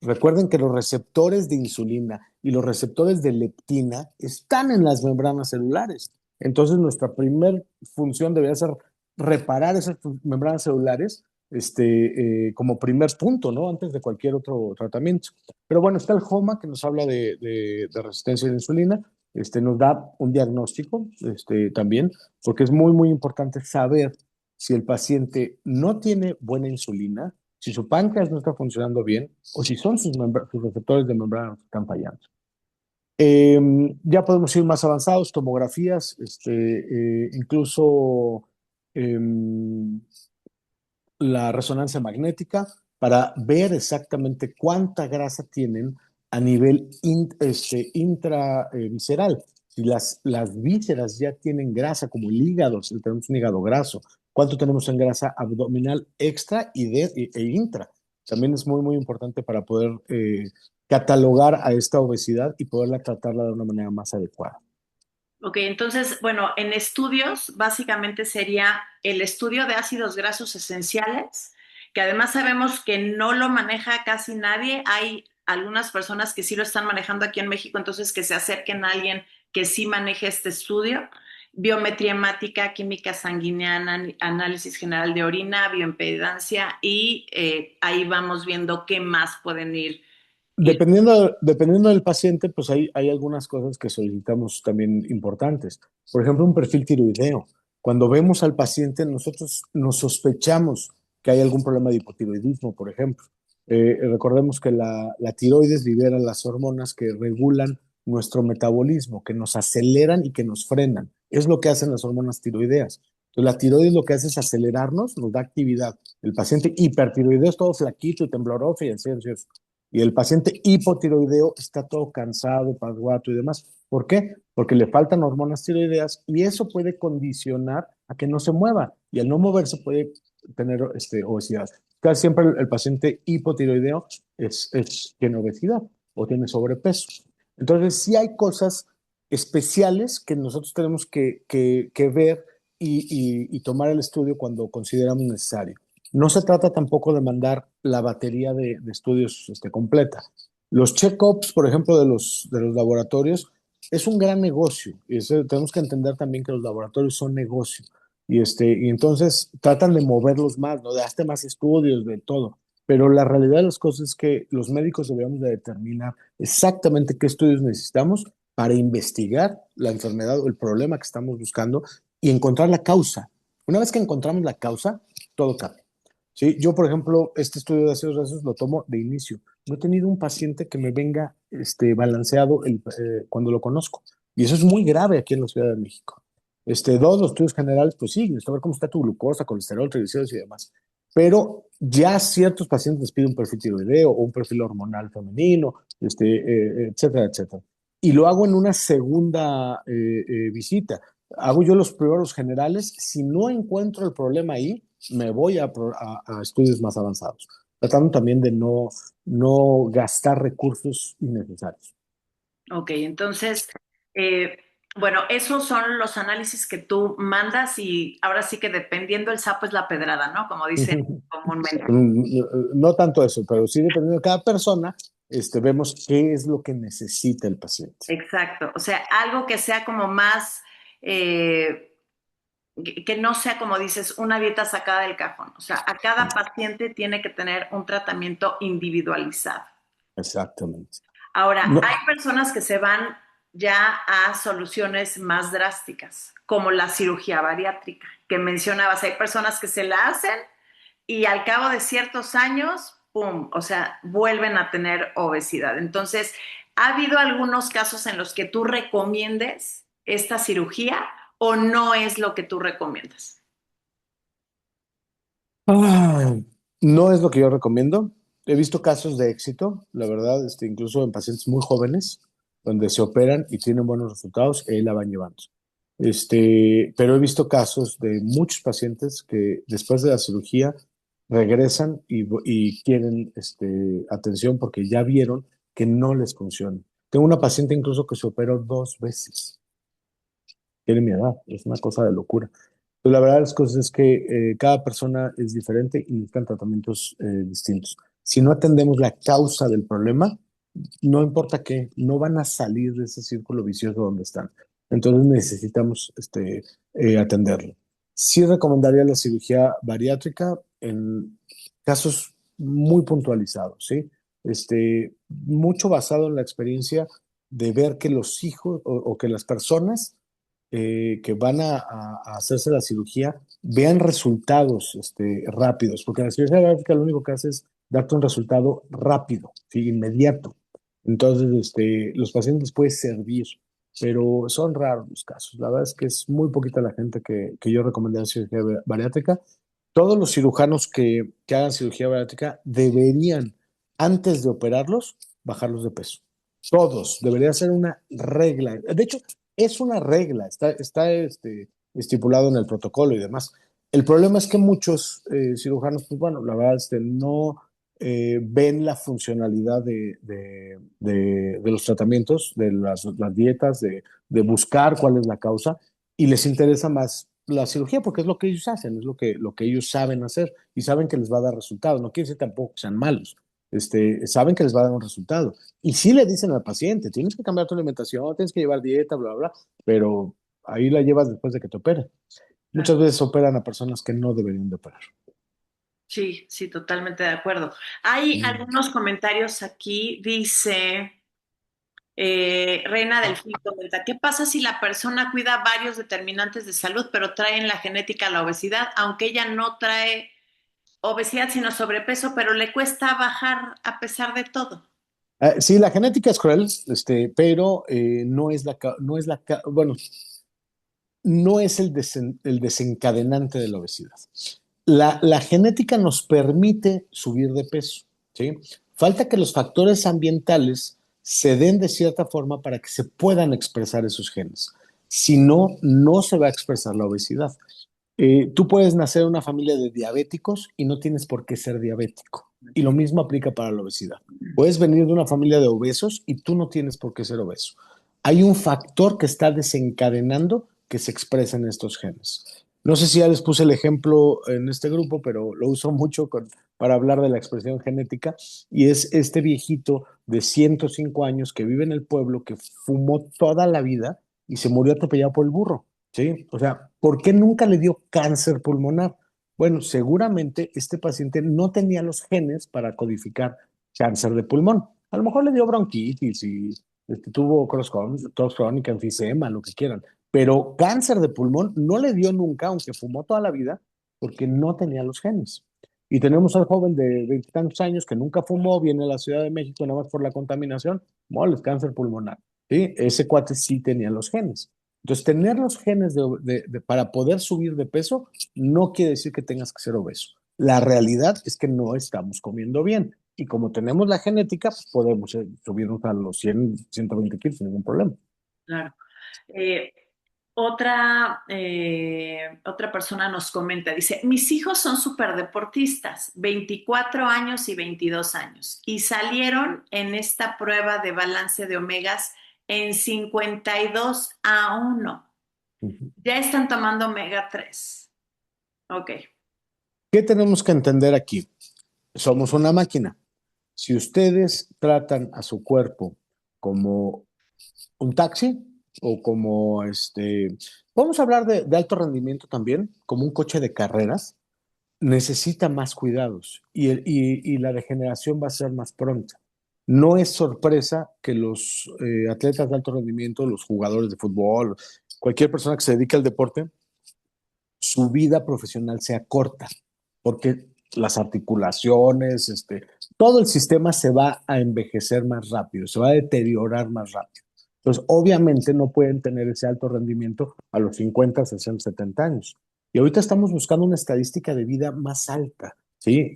recuerden que los receptores de insulina y los receptores de leptina están en las membranas celulares. Entonces, nuestra primera función debería ser reparar esas membranas celulares como primer punto, ¿no? Antes de cualquier otro tratamiento. Pero bueno, está el HOMA que nos habla de resistencia a la insulina, nos da un diagnóstico también, porque es muy, muy importante saber si el paciente no tiene buena insulina, si su páncreas no está funcionando bien o si son sus receptores de membrana los que están fallando. Ya podemos ir más avanzados, tomografías, incluso eh, la resonancia magnética para ver exactamente cuánta grasa tienen a nivel intravisceral. Si las vísceras ya tienen grasa, como el hígado, si tenemos un hígado graso, cuánto tenemos en grasa abdominal extra e intra. También es muy, muy importante para poder catalogar a esta obesidad y poderla tratarla de una manera más adecuada. Ok, entonces, bueno, en estudios básicamente sería el estudio de ácidos grasos esenciales, que además sabemos que no lo maneja casi nadie. Hay algunas personas que sí lo están manejando aquí en México, entonces que se acerquen a alguien que sí maneje este estudio. Biometría hemática, química sanguínea, análisis general de orina, bioimpedancia y ahí vamos viendo qué más pueden ir. Dependiendo del paciente, pues hay algunas cosas que solicitamos también importantes. Por ejemplo, un perfil tiroideo. Cuando vemos al paciente, nosotros nos sospechamos que hay algún problema de hipotiroidismo, por ejemplo. Recordemos que la tiroides libera las hormonas que regulan nuestro metabolismo, que nos aceleran y que nos frenan. Es lo que hacen las hormonas tiroideas. Entonces, la tiroides lo que hace es acelerarnos, nos da actividad. El paciente hipertiroideo es todo flaquito y tembloroso y así. Y el paciente hipotiroideo está todo cansado, pasguato y demás. ¿Por qué? Porque le faltan hormonas tiroideas y eso puede condicionar a que no se mueva. Y al no moverse puede tener obesidad. Casi siempre el paciente hipotiroideo tiene obesidad o tiene sobrepeso. Entonces, sí hay cosas especiales que nosotros tenemos que ver y tomar el estudio cuando consideramos necesario. No se trata tampoco de mandar la batería de estudios completa. Los check-ups, por ejemplo, de los laboratorios, es un gran negocio. Tenemos que entender también que los laboratorios son negocio. Y entonces tratan de moverlos más, ¿no? De hazte más estudios, de todo. Pero la realidad de las cosas es que los médicos debemos de determinar exactamente qué estudios necesitamos para investigar la enfermedad o el problema que estamos buscando y encontrar la causa. Una vez que encontramos la causa, todo cambia. Sí, yo, por ejemplo, este estudio de ácidos grasos lo tomo de inicio. No he tenido un paciente que me venga balanceado cuando lo conozco. Y eso es muy grave aquí en la Ciudad de México. Dos, los estudios generales, pues sí, necesito ver cómo está tu glucosa, colesterol, triglicéridos y demás. Pero ya ciertos pacientes les piden un perfil tiroideo o un perfil hormonal femenino, etcétera, etcétera. Y lo hago en una segunda visita. Hago yo los primeros generales. Si no encuentro el problema ahí, me voy a estudios más avanzados, tratando también de no gastar recursos innecesarios. Ok, entonces, eh, bueno, esos son los análisis que tú mandas y ahora sí que dependiendo el sapo es la pedrada, ¿no? Como dicen comúnmente. No tanto eso, pero sí dependiendo de cada persona, vemos qué es lo que necesita el paciente. Exacto, o sea, algo que sea como más, eh, que no sea como dices, una dieta sacada del cajón. O sea, a cada paciente tiene que tener un tratamiento individualizado. Exactamente. Ahora, hay No, personas que se van ya a soluciones más drásticas, como la cirugía bariátrica, que mencionabas. Hay personas que se la hacen y al cabo de ciertos años, ¡pum!, o sea, vuelven a tener obesidad. Entonces, ¿ha habido algunos casos en los que tú recomiendes esta cirugía o no es lo que tú recomiendas? no es lo que yo recomiendo. He visto casos de éxito, la verdad, incluso en pacientes muy jóvenes, donde se operan y tienen buenos resultados, y ahí la van llevando. Pero he visto casos de muchos pacientes que después de la cirugía regresan y quieren atención porque ya vieron que no les funciona. Tengo una paciente incluso que se operó 2 veces. Tiene mi edad, es una cosa de locura. Pues la verdad de las cosas es que cada persona es diferente y necesitan tratamientos distintos. Si no atendemos la causa del problema, no importa qué, no van a salir de ese círculo vicioso donde están. Entonces necesitamos atenderlo. Sí recomendaría la cirugía bariátrica en casos muy puntualizados, ¿sí? Mucho basado en la experiencia de ver que los hijos o que las personas que van a hacerse la cirugía vean resultados rápidos, porque la cirugía bariátrica lo único que hace es darte un resultado rápido, ¿sí? Inmediato. Entonces, los pacientes pueden servir, pero son raros los casos. La verdad es que es muy poquita la gente que yo recomendaría cirugía bariátrica. Todos los cirujanos que hagan cirugía bariátrica deberían, antes de operarlos, bajarlos de peso. Todos, debería ser una regla. De hecho, es una regla, está estipulado en el protocolo y demás. El problema es que muchos cirujanos, pues bueno, la verdad, no ven la funcionalidad de los tratamientos, de las dietas, de buscar cuál es la causa y les interesa más la cirugía porque es lo que ellos hacen, es lo que ellos saben hacer y saben que les va a dar resultado. No quiere decir tampoco que sean malos, saben que les va a dar un resultado. Y sí le dicen al paciente, tienes que cambiar tu alimentación, tienes que llevar dieta, bla, bla, bla, pero ahí la llevas después de que te operen. Claro. Muchas veces operan a personas que no deberían de operar. Sí, sí, totalmente de acuerdo. Hay Mm. algunos comentarios aquí, dice Reina del Fil comenta, ¿qué pasa si la persona cuida varios determinantes de salud, pero trae en la genética la obesidad, aunque ella no trae obesidad sino sobrepeso, pero le cuesta bajar a pesar de todo? Sí, la genética es cruel, pero no es bueno, no es el desencadenante de la obesidad. La genética nos permite subir de peso, ¿sí? Falta que los factores ambientales se den de cierta forma para que se puedan expresar esos genes. Si no, no se va a expresar la obesidad. Tú puedes nacer en una familia de diabéticos y no tienes por qué ser diabético. Y lo mismo aplica para la obesidad. Puedes venir de una familia de obesos y tú no tienes por qué ser obeso. Hay un factor que está desencadenando que se expresen estos genes. No sé si ya les puse el ejemplo en este grupo, pero lo uso mucho para hablar de la expresión genética y es este viejito de 105 años que vive en el pueblo que fumó toda la vida y se murió atropellado por el burro. ¿Sí? O sea, ¿por qué nunca le dio cáncer pulmonar? Bueno, seguramente este paciente no tenía los genes para codificar cáncer de pulmón. A lo mejor le dio bronquitis y tuvo tos crónica, enfisema, lo que quieran. Pero cáncer de pulmón no le dio nunca, aunque fumó toda la vida, porque no tenía los genes. Y tenemos al joven de veintitantos años que nunca fumó, viene a la Ciudad de México nada más por la contaminación, moles, cáncer pulmonar. ¿Sí? Ese cuate sí tenía los genes. Entonces, tener los genes para poder subir de peso no quiere decir que tengas que ser obeso. La realidad es que no estamos comiendo bien. Y como tenemos la genética, pues podemos subirnos a los 100, 120 kilos sin ningún problema. Claro. Eh, otra persona nos comenta, dice, mis hijos son súper deportistas, 24 años y 22 años, y salieron en esta prueba de balance de omegas en 52:1. Ujú. Ya están tomando omega 3. Ok, ¿Qué tenemos que entender aquí? Somos una máquina. Si ustedes tratan a su cuerpo como un taxi o como vamos a hablar de alto rendimiento también, como un coche de carreras, necesita más cuidados y la degeneración va a ser más pronta. No es sorpresa que los atletas de alto rendimiento, los jugadores de fútbol, cualquier persona que se dedique al deporte, su vida profesional sea corta, porque las articulaciones, todo el sistema se va a envejecer más rápido, se va a deteriorar más rápido. Entonces, obviamente no pueden tener ese alto rendimiento a los 50, 60, 70 años. Y ahorita estamos buscando una estadística de vida más alta, ¿sí?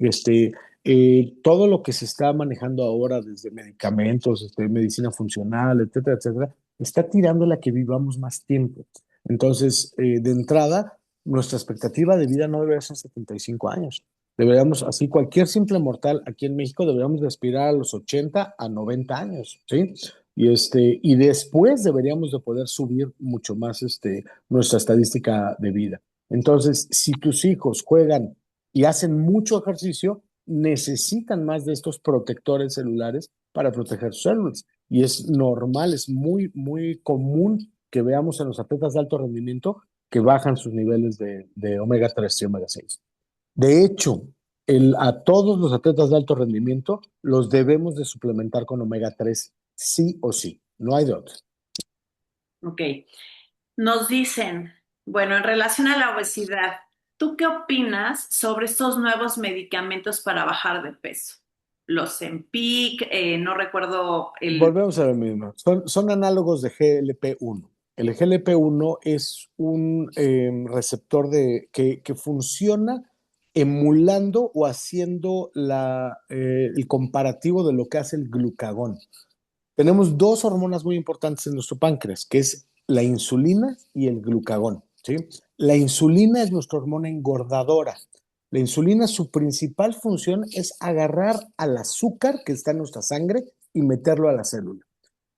Todo lo que se está manejando ahora desde medicamentos, medicina funcional, etcétera, etcétera, está tirando a que vivamos más tiempo. Entonces, de entrada, nuestra expectativa de vida no debería ser 75 años. Deberíamos, así cualquier simple mortal aquí en México, deberíamos de aspirar a los 80 a 90 años, ¿sí? Y después deberíamos de poder subir mucho más nuestra estadística de vida. Entonces, si tus hijos juegan y hacen mucho ejercicio, necesitan más de estos protectores celulares para proteger sus células. Y es normal, es muy, muy común que veamos en los atletas de alto rendimiento que bajan sus niveles de omega 3 y omega 6. De hecho, a todos los atletas de alto rendimiento los debemos de suplementar con omega 3 sí o sí, no hay de otro. ok. Nos dicen, bueno, en relación a la obesidad, ¿tú qué opinas sobre estos nuevos medicamentos para bajar de peso? Los Zempic, no recuerdo el... Volvemos a lo mismo, son análogos de GLP-1. El GLP-1 es un receptor que funciona emulando o haciendo el comparativo de lo que hace el glucagón. Tenemos dos hormonas muy importantes en nuestro páncreas, que es la insulina y el glucagón, ¿sí? La insulina es nuestra hormona engordadora. La insulina, su principal función es agarrar al azúcar que está en nuestra sangre y meterlo a la célula.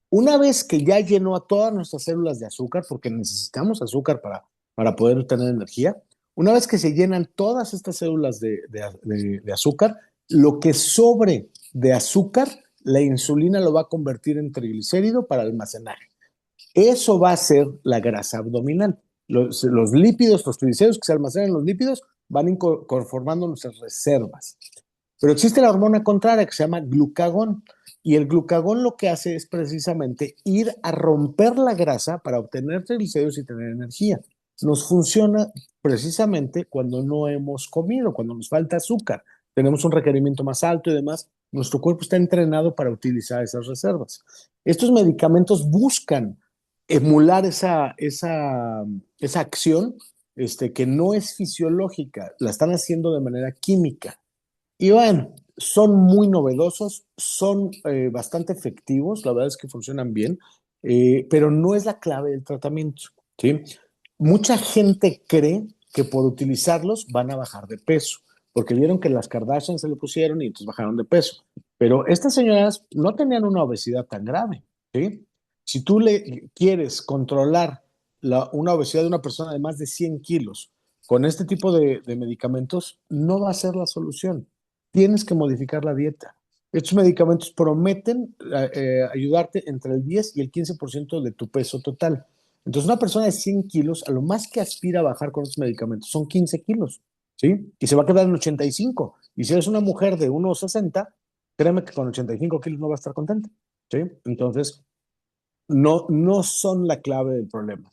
Una vez que ya llenó a todas nuestras células de azúcar, porque necesitamos azúcar para poder tener energía, una vez que se llenan todas estas células de azúcar, lo que sobre de azúcar, la insulina lo va a convertir en triglicérido para almacenaje. Eso va a ser la grasa abdominal. Los lípidos, los triglicéridos que se almacenan en los lípidos, van conformando nuestras reservas. Pero existe la hormona contraria que se llama glucagón. Y el glucagón lo que hace es precisamente ir a romper la grasa para obtener triglicéridos y tener energía. Nos funciona precisamente cuando no hemos comido, cuando nos falta azúcar, tenemos un requerimiento más alto y demás. Nuestro cuerpo está entrenado para utilizar esas reservas. Estos medicamentos buscan emular esa acción que no es fisiológica, la están haciendo de manera química. Y bueno, son muy novedosos, son bastante efectivos, la verdad es que funcionan bien, pero no es la clave del tratamiento, ¿sí? Mucha gente cree que por utilizarlos van a bajar de peso, porque vieron que las Kardashian se lo pusieron y entonces bajaron de peso. Pero estas señoras no tenían una obesidad tan grave, ¿sí? Si tú le quieres controlar una obesidad de una persona de más de 100 kilos con este tipo de medicamentos, no va a ser la solución. Tienes que modificar la dieta. Estos medicamentos prometen ayudarte entre el 10 y el 15% de tu peso total. Entonces, una persona de 100 kilos, a lo más que aspira a bajar con estos medicamentos son 15 kilos, ¿sí? Y se va a quedar en 85. Y si eres una mujer de 1,60, créeme que con 85 kilos no va a estar contenta, ¿sí? Entonces, no son la clave del problema.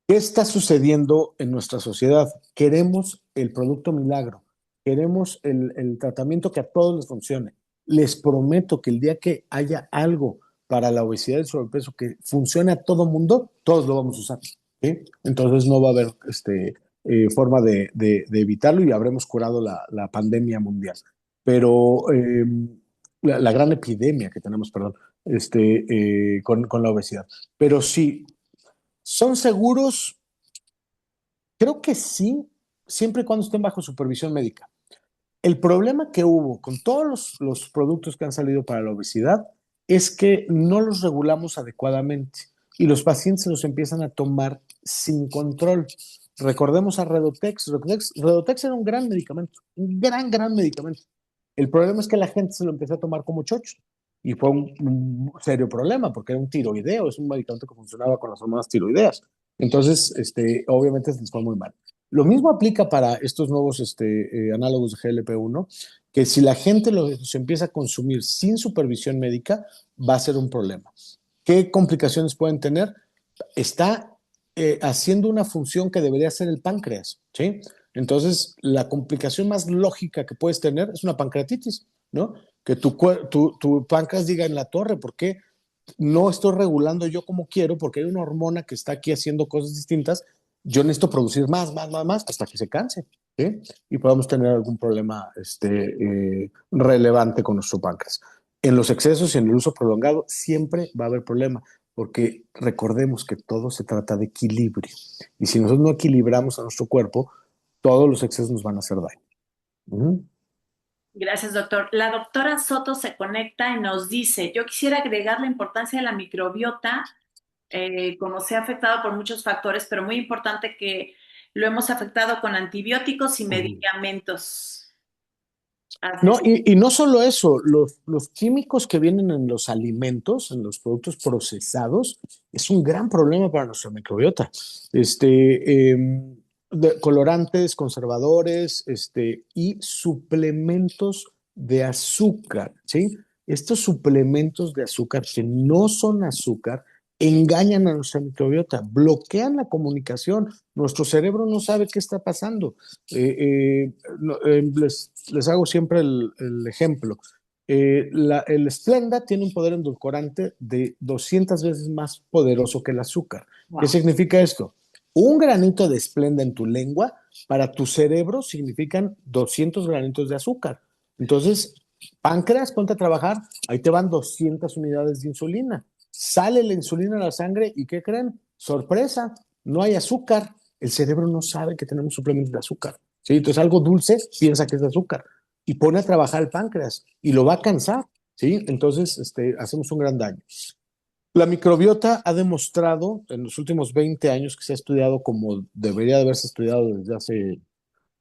¿Qué está sucediendo en nuestra sociedad? Queremos el producto milagro. queremos el tratamiento que a todos les funcione. Les prometo que el día que haya algo para la obesidad y el sobrepeso que funcione a todo mundo, todos lo vamos a usar. ¿Sí? Entonces no va a haber forma de evitarlo y habremos curado la pandemia mundial. Pero la gran epidemia que tenemos, perdón, con la obesidad. Pero sí, ¿son seguros? Creo que sí, siempre y cuando estén bajo supervisión médica. El problema que hubo con todos los productos que han salido para la obesidad es que no los regulamos adecuadamente y los pacientes los empiezan a tomar sin control. Recordemos a Redotex. Redotex era un gran medicamento, un gran medicamento. El problema es que la gente se lo empezó a tomar como chocho y fue un serio problema porque era un tiroideo, es un medicamento que funcionaba con las hormonas tiroideas. Entonces, obviamente se les fue muy mal. Lo mismo aplica para estos nuevos análogos de GLP-1, que si la gente los empieza a consumir sin supervisión médica, va a ser un problema. ¿Qué complicaciones pueden tener? Está haciendo una función que debería ser el páncreas, ¿sí? Entonces, la complicación más lógica que puedes tener es una pancreatitis, ¿no? Que tu páncreas diga en la torre, ¿por qué no estoy regulando yo como quiero? Porque hay una hormona que está aquí haciendo cosas distintas. Yo necesito producir más, hasta que se canse, ¿sí? Y podamos tener algún problema relevante con nuestro páncreas. En los excesos y en el uso prolongado siempre va a haber problema, porque recordemos que todo se trata de equilibrio. Y si nosotros no equilibramos a nuestro cuerpo, todos los excesos nos van a hacer daño. Uh-huh. Gracias, doctor. La doctora Soto se conecta y nos dice, yo quisiera agregar la importancia de la microbiota, como se ha afectado por muchos factores, pero muy importante que lo hemos afectado con antibióticos y Uh-huh. medicamentos. No, Haces- y no solo eso, los químicos que vienen en los alimentos, en los productos procesados, es un gran problema para nuestra microbiota. Colorantes, conservadores, y suplementos de azúcar, ¿sí? Estos suplementos de azúcar que no son azúcar engañan a nuestra microbiota, bloquean la comunicación. Nuestro cerebro no sabe qué está pasando. No, les hago siempre el ejemplo. El Splenda tiene un poder endulcorante de 200 veces más poderoso que el azúcar. ¿Qué Wow. significa esto? Un granito de Splenda en tu lengua, para tu cerebro significan 200 granitos de azúcar. Entonces, páncreas, ponte a trabajar, ahí te van 200 unidades de insulina. Sale la insulina a la sangre y ¿qué creen? Sorpresa, no hay azúcar. El cerebro no sabe que tenemos suplementos de azúcar. ¿Sí? Entonces algo dulce piensa que es de azúcar y pone a trabajar el páncreas y lo va a cansar. ¿Sí? Entonces hacemos un gran daño. La microbiota ha demostrado en los últimos 20 años que se ha estudiado como debería de haberse estudiado desde hace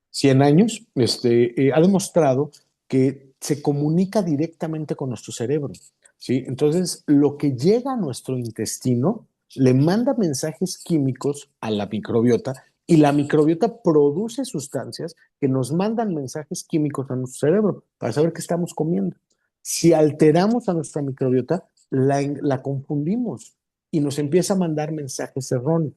100 años, ha demostrado que se comunica directamente con nuestro cerebro, ¿sí? Entonces, lo que llega a nuestro intestino le manda mensajes químicos a la microbiota y la microbiota produce sustancias que nos mandan mensajes químicos a nuestro cerebro para saber qué estamos comiendo. Si alteramos a nuestra microbiota, la confundimos y nos empieza a mandar mensajes erróneos.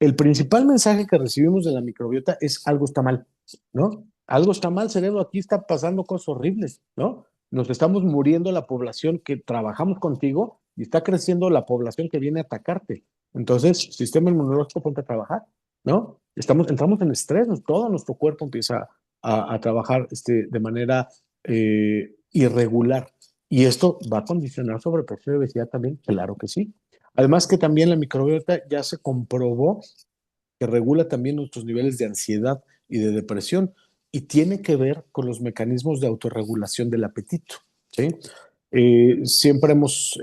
El principal mensaje que recibimos de la microbiota es algo está mal, ¿no? Algo está mal, cerebro, aquí está pasando cosas horribles, ¿no? Nos estamos muriendo la población que trabajamos contigo y está creciendo la población que viene a atacarte. Entonces, sistema inmunológico, ponte a trabajar, ¿no? Entramos en estrés, todo nuestro cuerpo empieza a trabajar de manera irregular. Y esto va a condicionar sobrepeso y obesidad también, claro que sí. Además que también la microbiota ya se comprobó que regula también nuestros niveles de ansiedad y de depresión y tiene que ver con los mecanismos de autorregulación del apetito, ¿sí? Siempre hemos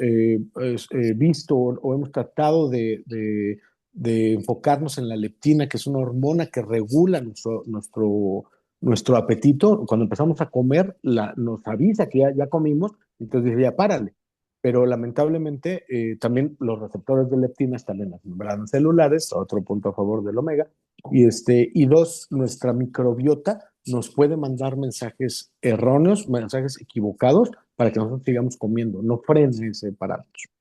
visto o hemos tratado de enfocarnos en la leptina, que es una hormona que regula nuestro apetito. Cuando empezamos a comer, nos avisa que ya comimos, entonces dice, ya párale. Pero lamentablemente también los receptores de leptina están en las membranas celulares, otro punto a favor del omega, y dos, nuestra microbiota nos puede mandar mensajes erróneos, mensajes equivocados para que nosotros sigamos comiendo, no frene ese parámetro.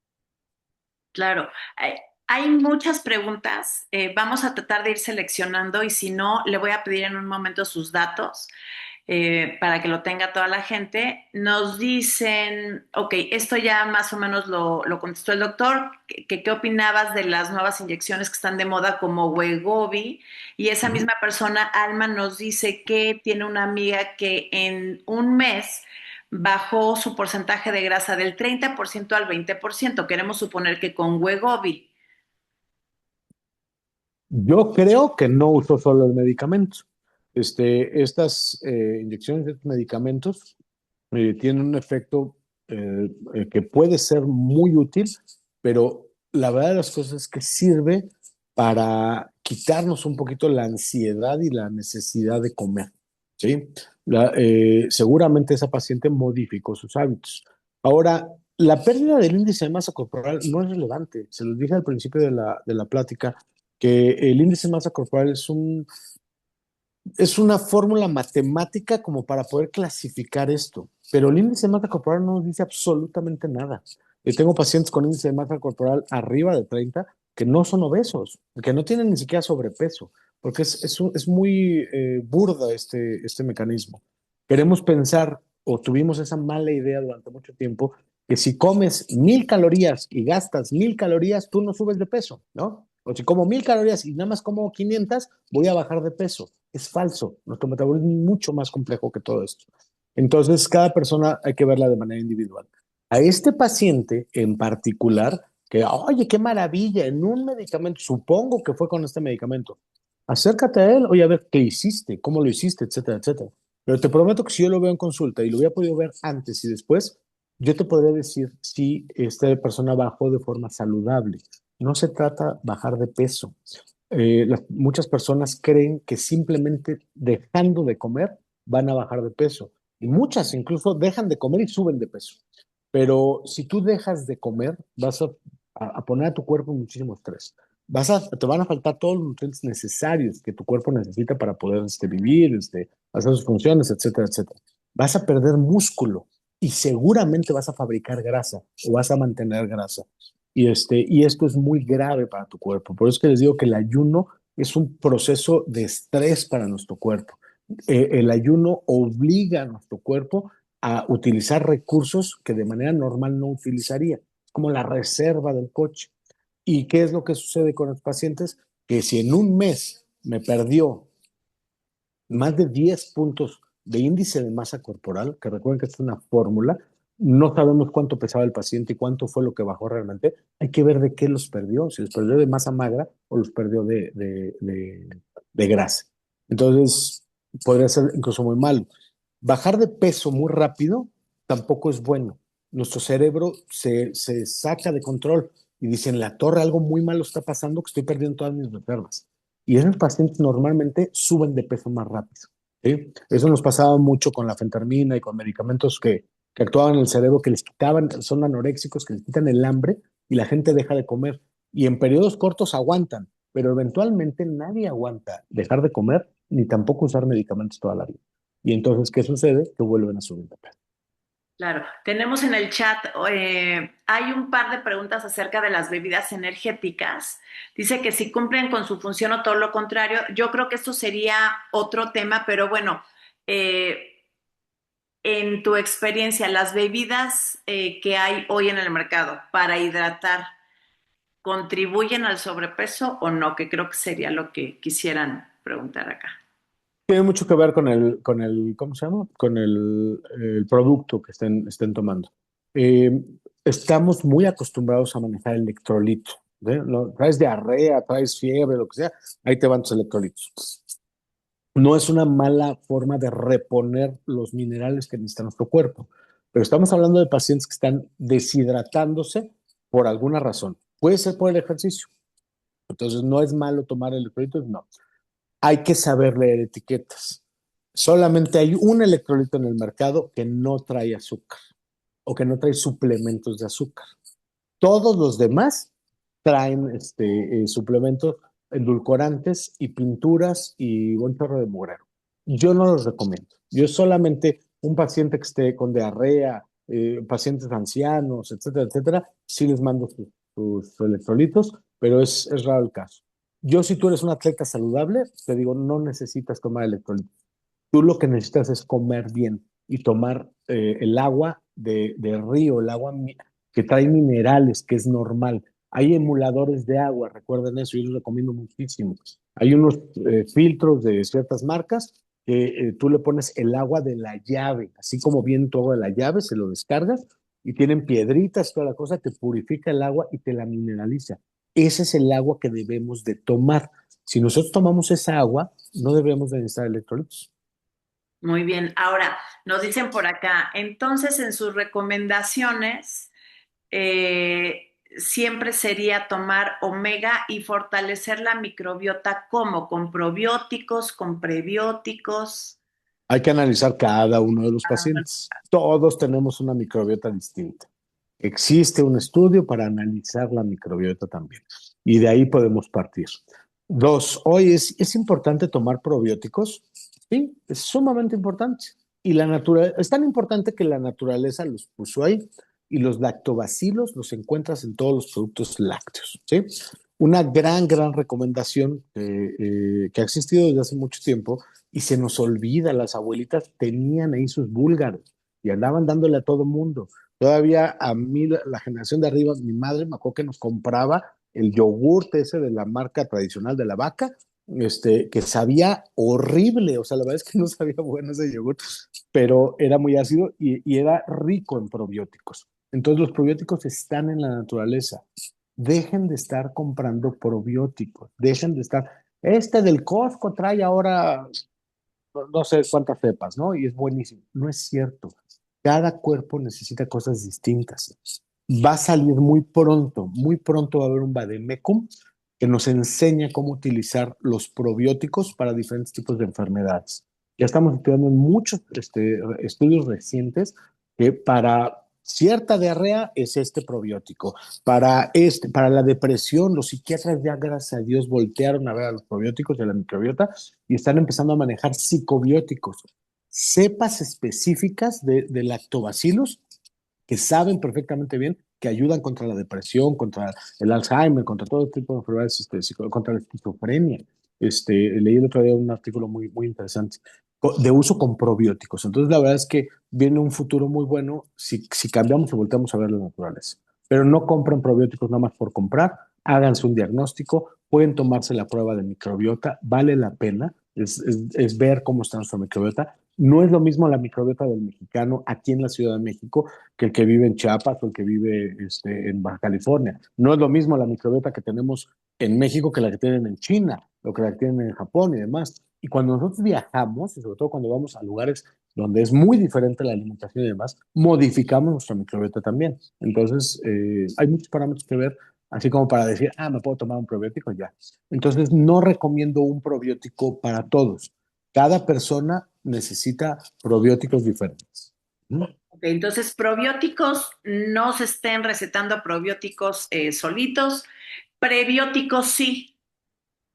Claro, hay, hay muchas preguntas. Vamos a tratar de ir seleccionando y si no, le voy a pedir en un momento sus datos. para que lo tenga toda la gente. Nos dicen, ok, esto ya más o menos lo contestó el doctor, ¿qué opinabas de las nuevas inyecciones que están de moda como Wegovy? Y esa Ujú. misma persona, Alma, nos dice que tiene una amiga que en un mes bajó su porcentaje de grasa del 30% al 20%. Queremos suponer que con Wegovy. Yo creo que no usó solo el medicamento. Estas inyecciones, estos medicamentos, tienen un efecto que puede ser muy útil, pero la verdad de las cosas es que sirve para quitarnos un poquito la ansiedad y la necesidad de comer, ¿sí? Seguramente esa paciente modificó sus hábitos. Ahora, la pérdida del índice de masa corporal no es relevante. Se los dije al principio de la plática que el índice de masa corporal es una fórmula matemática como para poder clasificar esto, pero el índice de masa corporal no nos dice absolutamente nada. Yo tengo pacientes con índice de masa corporal arriba de 30 que no son obesos, que no tienen ni siquiera sobrepeso, porque es muy burda este mecanismo. Queremos pensar, o tuvimos esa mala idea durante mucho tiempo, que si comes 1000 calorías y gastas 1000 calorías, tú no subes de peso, ¿no? O si como 1000 calorías y nada más como 500, voy a bajar de peso. Es falso. Nuestro metabolismo es mucho más complejo que todo esto. Entonces, cada persona hay que verla de manera individual. A este paciente en particular, que, oye, qué maravilla, en un medicamento, supongo que fue con este medicamento, acércate a él, oye, a ver qué hiciste, cómo lo hiciste, etcétera, etcétera. Pero te prometo que si yo lo veo en consulta y lo hubiera podido ver antes y después, yo te podría decir si esta persona bajó de forma saludable. No se trata de bajar de peso. Muchas personas creen que simplemente dejando de comer van a bajar de peso. Y muchas incluso dejan de comer y suben de peso. Pero si tú dejas de comer, vas a poner a tu cuerpo muchísimo estrés. Te van a faltar todos los nutrientes necesarios que tu cuerpo necesita para poder vivir, hacer sus funciones, etcétera, etcétera. Vas a perder músculo y seguramente vas a fabricar grasa o vas a mantener grasa. Y esto es muy grave para tu cuerpo. Por eso es que les digo que el ayuno es un proceso de estrés para nuestro cuerpo. El ayuno obliga a nuestro cuerpo a utilizar recursos que de manera normal no utilizaría, como la reserva del coche. ¿Y qué es lo que sucede con los pacientes? Que si en un mes me perdió más de 10 puntos de índice de masa corporal, que recuerden que es una fórmula, no sabemos cuánto pesaba el paciente y cuánto fue lo que bajó realmente, hay que ver de qué los perdió, si los perdió de masa magra o los perdió de grasa. Entonces, podría ser incluso muy malo. Bajar de peso muy rápido tampoco es bueno. Nuestro cerebro se saca de control y dice, en la torre algo muy malo está pasando, que estoy perdiendo todas mis reservas. Y esos pacientes normalmente suben de peso más rápido, ¿sí? Eso nos pasaba mucho con la fentermina y con medicamentos que actuaban en el cerebro, que les quitaban, son anoréxicos, que les quitan el hambre y la gente deja de comer. Y en periodos cortos aguantan, pero eventualmente nadie aguanta dejar de comer ni tampoco usar medicamentos toda la vida. Y entonces, ¿qué sucede? Que vuelven a subir de peso. Claro, tenemos en el chat, hay un par de preguntas acerca de las bebidas energéticas. Dice que si cumplen con su función o todo lo contrario. Yo creo que esto sería otro tema, pero bueno, eh, en tu experiencia, las bebidas que hay hoy en el mercado para hidratar, ¿contribuyen al sobrepeso o no? Que creo que sería lo que quisieran preguntar acá. Tiene mucho que ver ¿cómo se llama? Con el producto que estén tomando. Eh, Estamos muy acostumbrados a manejar electrolitos. ¿Eh? Traes diarrea, traes fiebre, lo que sea, ahí te van tus electrolitos. No es una mala forma de reponer los minerales que necesita nuestro cuerpo, pero estamos hablando de pacientes que están deshidratándose por alguna razón. Puede ser por el ejercicio. Entonces, no es malo tomar electrolitos, no. Hay que saber leer etiquetas. Solamente hay un electrolito en el mercado que no trae azúcar o que no trae suplementos de azúcar. Todos los demás traen suplementos endulcorantes y pinturas y un chorro de mugrero. Yo no los recomiendo. Yo solamente un paciente que esté con diarrea, pacientes ancianos, etcétera, etcétera, sí les mando sus electrolitos, pero es raro el caso. Yo, si tú eres un atleta saludable, te digo, no necesitas tomar electrolitos. Tú lo que necesitas es comer bien y tomar el agua de río, el agua que trae minerales, que es normal. Hay emuladores de agua, recuerden eso, yo les recomiendo muchísimo. Hay unos filtros de ciertas marcas que tú le pones el agua de la llave, así como viene tu agua de la llave, se lo descargas y tienen piedritas, toda la cosa, te purifica el agua y te la mineraliza. Ese es el agua que debemos de tomar. Si nosotros tomamos esa agua, no debemos de necesitar electrolitos. Muy bien. Ahora, nos dicen por acá, entonces en sus recomendaciones siempre sería tomar omega y fortalecer la microbiota como con probióticos, con prebióticos. Hay que analizar cada uno de los pacientes. Todos tenemos una microbiota distinta. Existe un estudio para analizar la microbiota también. Y de ahí podemos partir. Dos, hoy es importante tomar probióticos. Sí, es sumamente importante. Y la naturaleza, es tan importante que la naturaleza los puso ahí. Y los lactobacilos los encuentras en todos los productos lácteos. ¿Sí? Una gran recomendación que ha existido desde hace mucho tiempo y se nos olvida, las abuelitas tenían ahí sus búlgaros y andaban dándole a todo mundo. Todavía a mí, la generación de arriba, mi madre me acuerdo que nos compraba el yogurt ese de la marca tradicional de la vaca, que sabía horrible, o sea, la verdad es que no sabía bueno ese yogurt, pero era muy ácido y era rico en probióticos. Entonces los probióticos están en la naturaleza. Dejen de estar comprando probióticos, dejen de estar, este del Costco trae ahora no sé cuántas cepas, ¿no? Y es buenísimo. No es cierto. Cada cuerpo necesita cosas distintas. Va a salir muy pronto va a haber un vademecum que nos enseña cómo utilizar los probióticos para diferentes tipos de enfermedades. Ya estamos estudiando en muchos estudios recientes que para cierta diarrea es este probiótico. Para la depresión, los psiquiatras ya, gracias a Dios, voltearon a ver a los probióticos de la microbiota y están empezando a manejar psicobióticos, cepas específicas de lactobacilos que saben perfectamente bien que ayudan contra la depresión, contra el Alzheimer, contra todo tipo de enfermedades, contra la esquizofrenia. Leí el otro día un artículo muy interesante de uso con probióticos. Entonces, la verdad es que viene un futuro muy bueno si cambiamos y volteamos a ver la naturaleza. Pero no compren probióticos nada más por comprar, háganse un diagnóstico, pueden tomarse la prueba de microbiota, vale la pena, es ver cómo está nuestra microbiota. No es lo mismo la microbiota del mexicano aquí en la Ciudad de México que el que vive en Chiapas o el que vive en Baja California. No es lo mismo la microbiota que tenemos en México que la que tienen en China o que la que tienen en Japón y demás. Y cuando nosotros viajamos, y sobre todo cuando vamos a lugares donde es muy diferente la alimentación y demás, modificamos nuestra microbiota también. Entonces, hay muchos parámetros que ver, así como para decir, me puedo tomar un probiótico ya. Entonces, no recomiendo un probiótico para todos. Cada persona necesita probióticos diferentes. ¿Mm? Ok, entonces, probióticos, no se estén recetando probióticos solitos, prebióticos sí.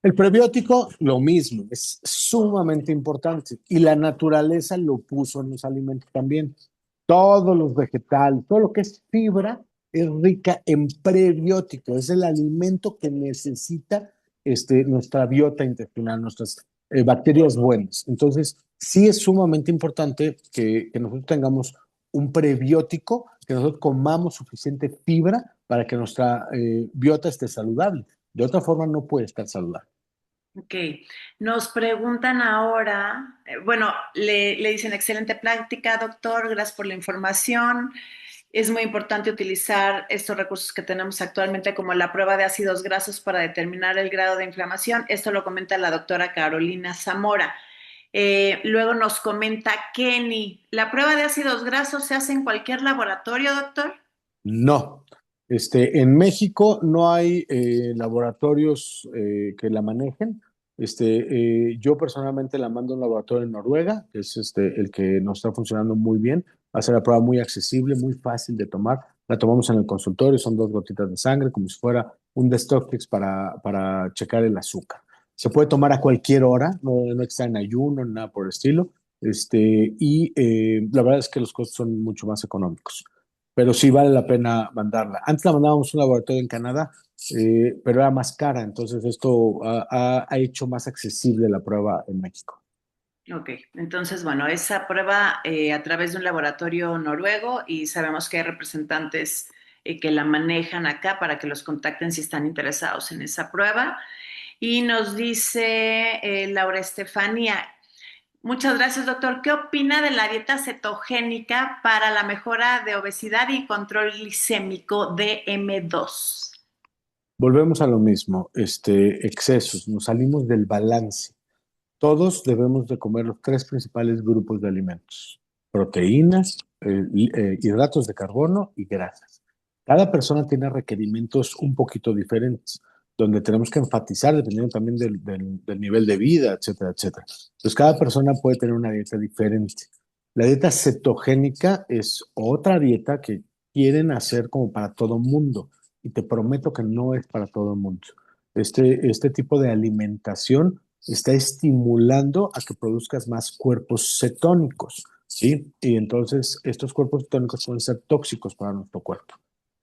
El prebiótico, lo mismo, es sumamente importante y la naturaleza lo puso en los alimentos también. Todos los vegetales, todo lo que es fibra es rica en prebiótico, es el alimento que necesita nuestra biota intestinal, nuestras bacterias buenas. Entonces, sí es sumamente importante que nosotros tengamos un prebiótico, que nosotros comamos suficiente fibra para que nuestra biota esté saludable. De otra forma, no puede estar saludable. Ok, nos preguntan ahora, bueno, le dicen excelente práctica, doctor, gracias por la información. Es muy importante utilizar estos recursos que tenemos actualmente como la prueba de ácidos grasos para determinar el grado de inflamación. Esto lo comenta la doctora Carolina Zamora. Luego nos comenta Kenny, ¿la prueba de ácidos grasos se hace en cualquier laboratorio, doctor? No. En México no hay laboratorios que la manejen. Yo personalmente la mando a un laboratorio en Noruega, que es el que nos está funcionando muy bien. Va a ser la prueba muy accesible, muy fácil de tomar. La tomamos en el consultorio, son 2 gotitas de sangre, como si fuera un Detox para checar el azúcar. Se puede tomar a cualquier hora, no está en ayuno, ni nada por el estilo. La verdad es que los costos son mucho más económicos, pero sí vale la pena mandarla. Antes la mandábamos a un laboratorio en Canadá, pero era más cara, entonces esto ha hecho más accesible la prueba en México. Ok, entonces, bueno, esa prueba a través de un laboratorio noruego y sabemos que hay representantes que la manejan acá para que los contacten si están interesados en esa prueba. Y nos dice Laura Estefanía, muchas gracias, doctor. ¿Qué opina de la dieta cetogénica para la mejora de obesidad y control glicémico de M2? Volvemos a lo mismo, excesos, nos salimos del balance. Todos debemos de comer los tres principales grupos de alimentos: proteínas, hidratos de carbono y grasas. Cada persona tiene requerimientos un poquito diferentes, donde tenemos que enfatizar dependiendo también del nivel de vida, etcétera, etcétera. Entonces, cada persona puede tener una dieta diferente. La dieta cetogénica es otra dieta que quieren hacer como para todo mundo, y te prometo que no es para todo mundo. Este tipo de alimentación está estimulando a que produzcas más cuerpos cetónicos, ¿sí? Y entonces estos cuerpos cetónicos pueden ser tóxicos para nuestro cuerpo.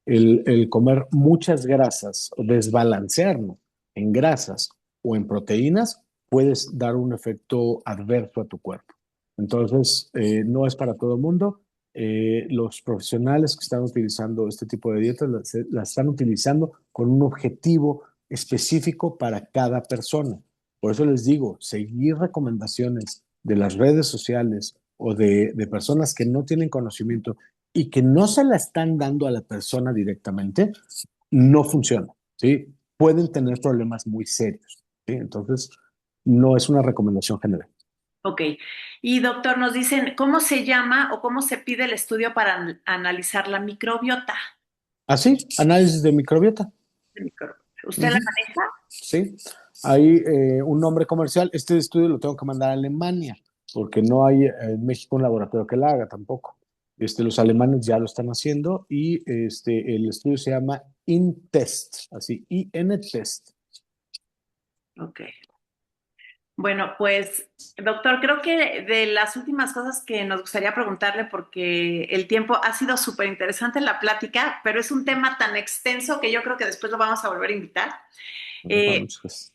El comer muchas grasas o desbalancearnos en grasas o en proteínas puedes dar un efecto adverso a tu cuerpo. Entonces, no es para todo el mundo. Los profesionales que están utilizando este tipo de dietas las están utilizando con un objetivo específico para cada persona. Por eso les digo, seguir recomendaciones de las redes sociales o de personas que no tienen conocimiento y que no se la están dando a la persona directamente, no funciona, ¿sí? Pueden tener problemas muy serios, ¿sí? Entonces, no es una recomendación general. Ok. Y doctor, nos dicen, ¿cómo se llama o cómo se pide el estudio para analizar la microbiota? Así, análisis de microbiota. ¿Usted la Ujú. maneja? Sí, hay un nombre comercial. Este estudio lo tengo que mandar a Alemania, porque no hay en México un laboratorio que la haga tampoco. Los alemanes ya lo están haciendo y el estudio se llama InTest, así, IN-Test. Ok. Bueno, pues, doctor, creo que de las últimas cosas que nos gustaría preguntarle, porque el tiempo ha sido súper interesante la plática, pero es un tema tan extenso que yo creo que después lo vamos a volver a invitar. Bueno, con Eh, muchas gracias.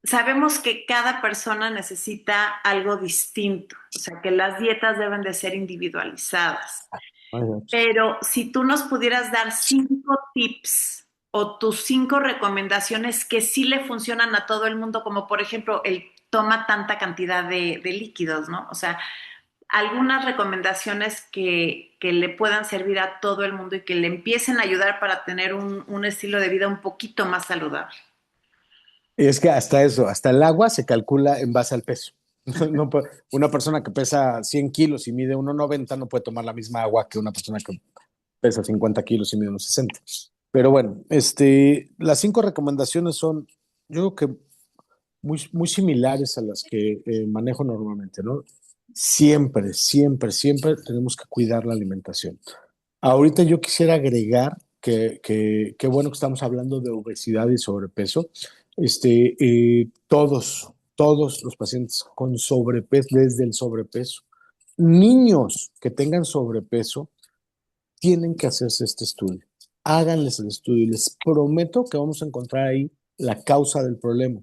Sabemos que cada persona necesita algo distinto, o sea, que las dietas deben de ser individualizadas. Ay, Dios. Pero si tú nos pudieras dar 5 tips o tus 5 recomendaciones que sí le funcionan a todo el mundo, como por ejemplo el toma tanta cantidad de líquidos, ¿no? O sea, algunas recomendaciones que le puedan servir a todo el mundo y que le empiecen a ayudar para tener un estilo de vida un poquito más saludable. Y es que hasta eso, hasta el agua se calcula en base al peso. No, una persona que pesa 100 kilos y mide 1,90 no puede tomar la misma agua que una persona que pesa 50 kilos y mide unos 60. Pero bueno, las 5 recomendaciones son, yo creo que muy similares a las que manejo normalmente, ¿no? Siempre, siempre, siempre tenemos que cuidar la alimentación. Ahorita yo quisiera agregar que bueno que estamos hablando de obesidad y sobrepeso. Todos los pacientes con sobrepeso, desde el sobrepeso, niños que tengan sobrepeso, tienen que hacerse este estudio. Háganles el estudio y les prometo que vamos a encontrar ahí la causa del problema.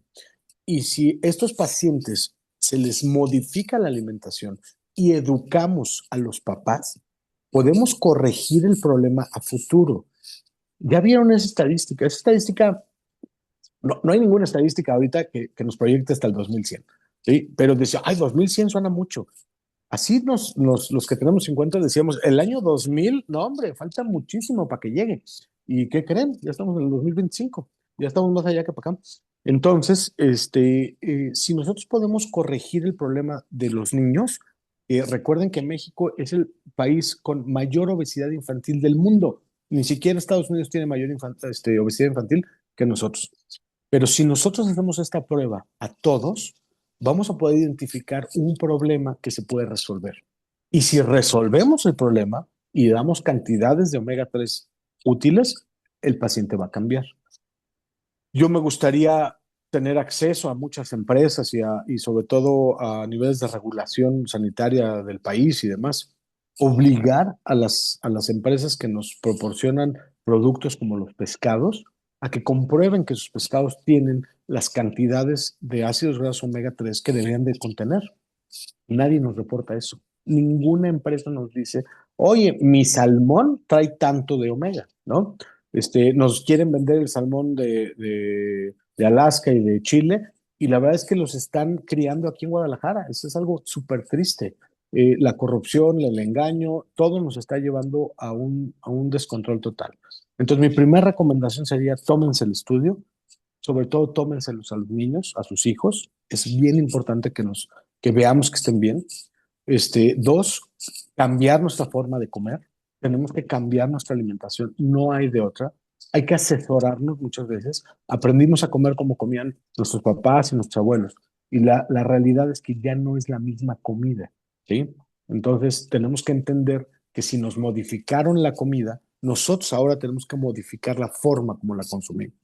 Y si estos pacientes se les modifica la alimentación y educamos a los papás, podemos corregir el problema a futuro. ¿Ya vieron esa estadística? Esa estadística, no hay ninguna estadística ahorita que nos proyecte hasta el 2100, ¿sí? Pero decía, ay, 2100 suena mucho. Así los que tenemos 50 decíamos, el año 2000, no hombre, falta muchísimo para que llegue. ¿Y qué creen? Ya estamos en el 2025, ya estamos más allá que para acá. Entonces, si nosotros podemos corregir el problema de los niños, recuerden que México es el país con mayor obesidad infantil del mundo. Ni siquiera Estados Unidos tiene mayor obesidad infantil que nosotros. Pero si nosotros hacemos esta prueba a todos, vamos a poder identificar un problema que se puede resolver. Y si resolvemos el problema y damos cantidades de omega 3 útiles, el paciente va a cambiar. Yo me gustaría tener acceso a muchas empresas y sobre todo a niveles de regulación sanitaria del país y demás. Obligar a las empresas que nos proporcionan productos como los pescados a que comprueben que sus pescados tienen las cantidades de ácidos grasos omega 3 que deberían de contener. Nadie nos reporta eso. Ninguna empresa nos dice, oye, mi salmón trae tanto de omega, ¿no? Nos quieren vender el salmón de Alaska y de Chile, y la verdad es que los están criando aquí en Guadalajara. Eso es algo súper triste. La corrupción, el engaño, todo nos está llevando a un descontrol total. Entonces, mi primera recomendación sería, tómense el estudio, sobre todo tómenselos a los niños, a sus hijos. Es bien importante que veamos que estén bien. Dos, cambiar nuestra forma de comer. Tenemos que cambiar nuestra alimentación, no hay de otra. Hay que asesorarnos muchas veces. Aprendimos a comer como comían nuestros papás y nuestros abuelos. Y la realidad es que ya no es la misma comida, ¿sí? Entonces, tenemos que entender que si nos modificaron la comida, nosotros ahora tenemos que modificar la forma como la consumimos.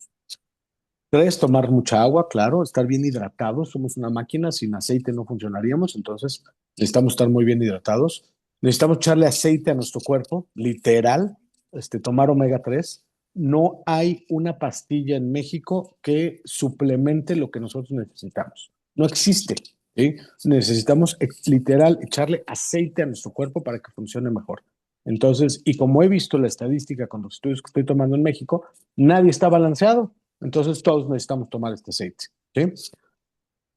Tres, tomar mucha agua, claro, estar bien hidratados. Somos una máquina, sin aceite no funcionaríamos, entonces necesitamos estar muy bien hidratados. Necesitamos echarle aceite a nuestro cuerpo, literal, tomar omega 3. No hay una pastilla en México que suplemente lo que nosotros necesitamos. No existe, ¿sí? Necesitamos literal echarle aceite a nuestro cuerpo para que funcione mejor. Entonces, y como he visto la estadística con los estudios que estoy tomando en México, nadie está balanceado. Entonces todos necesitamos tomar este aceite, ¿sí?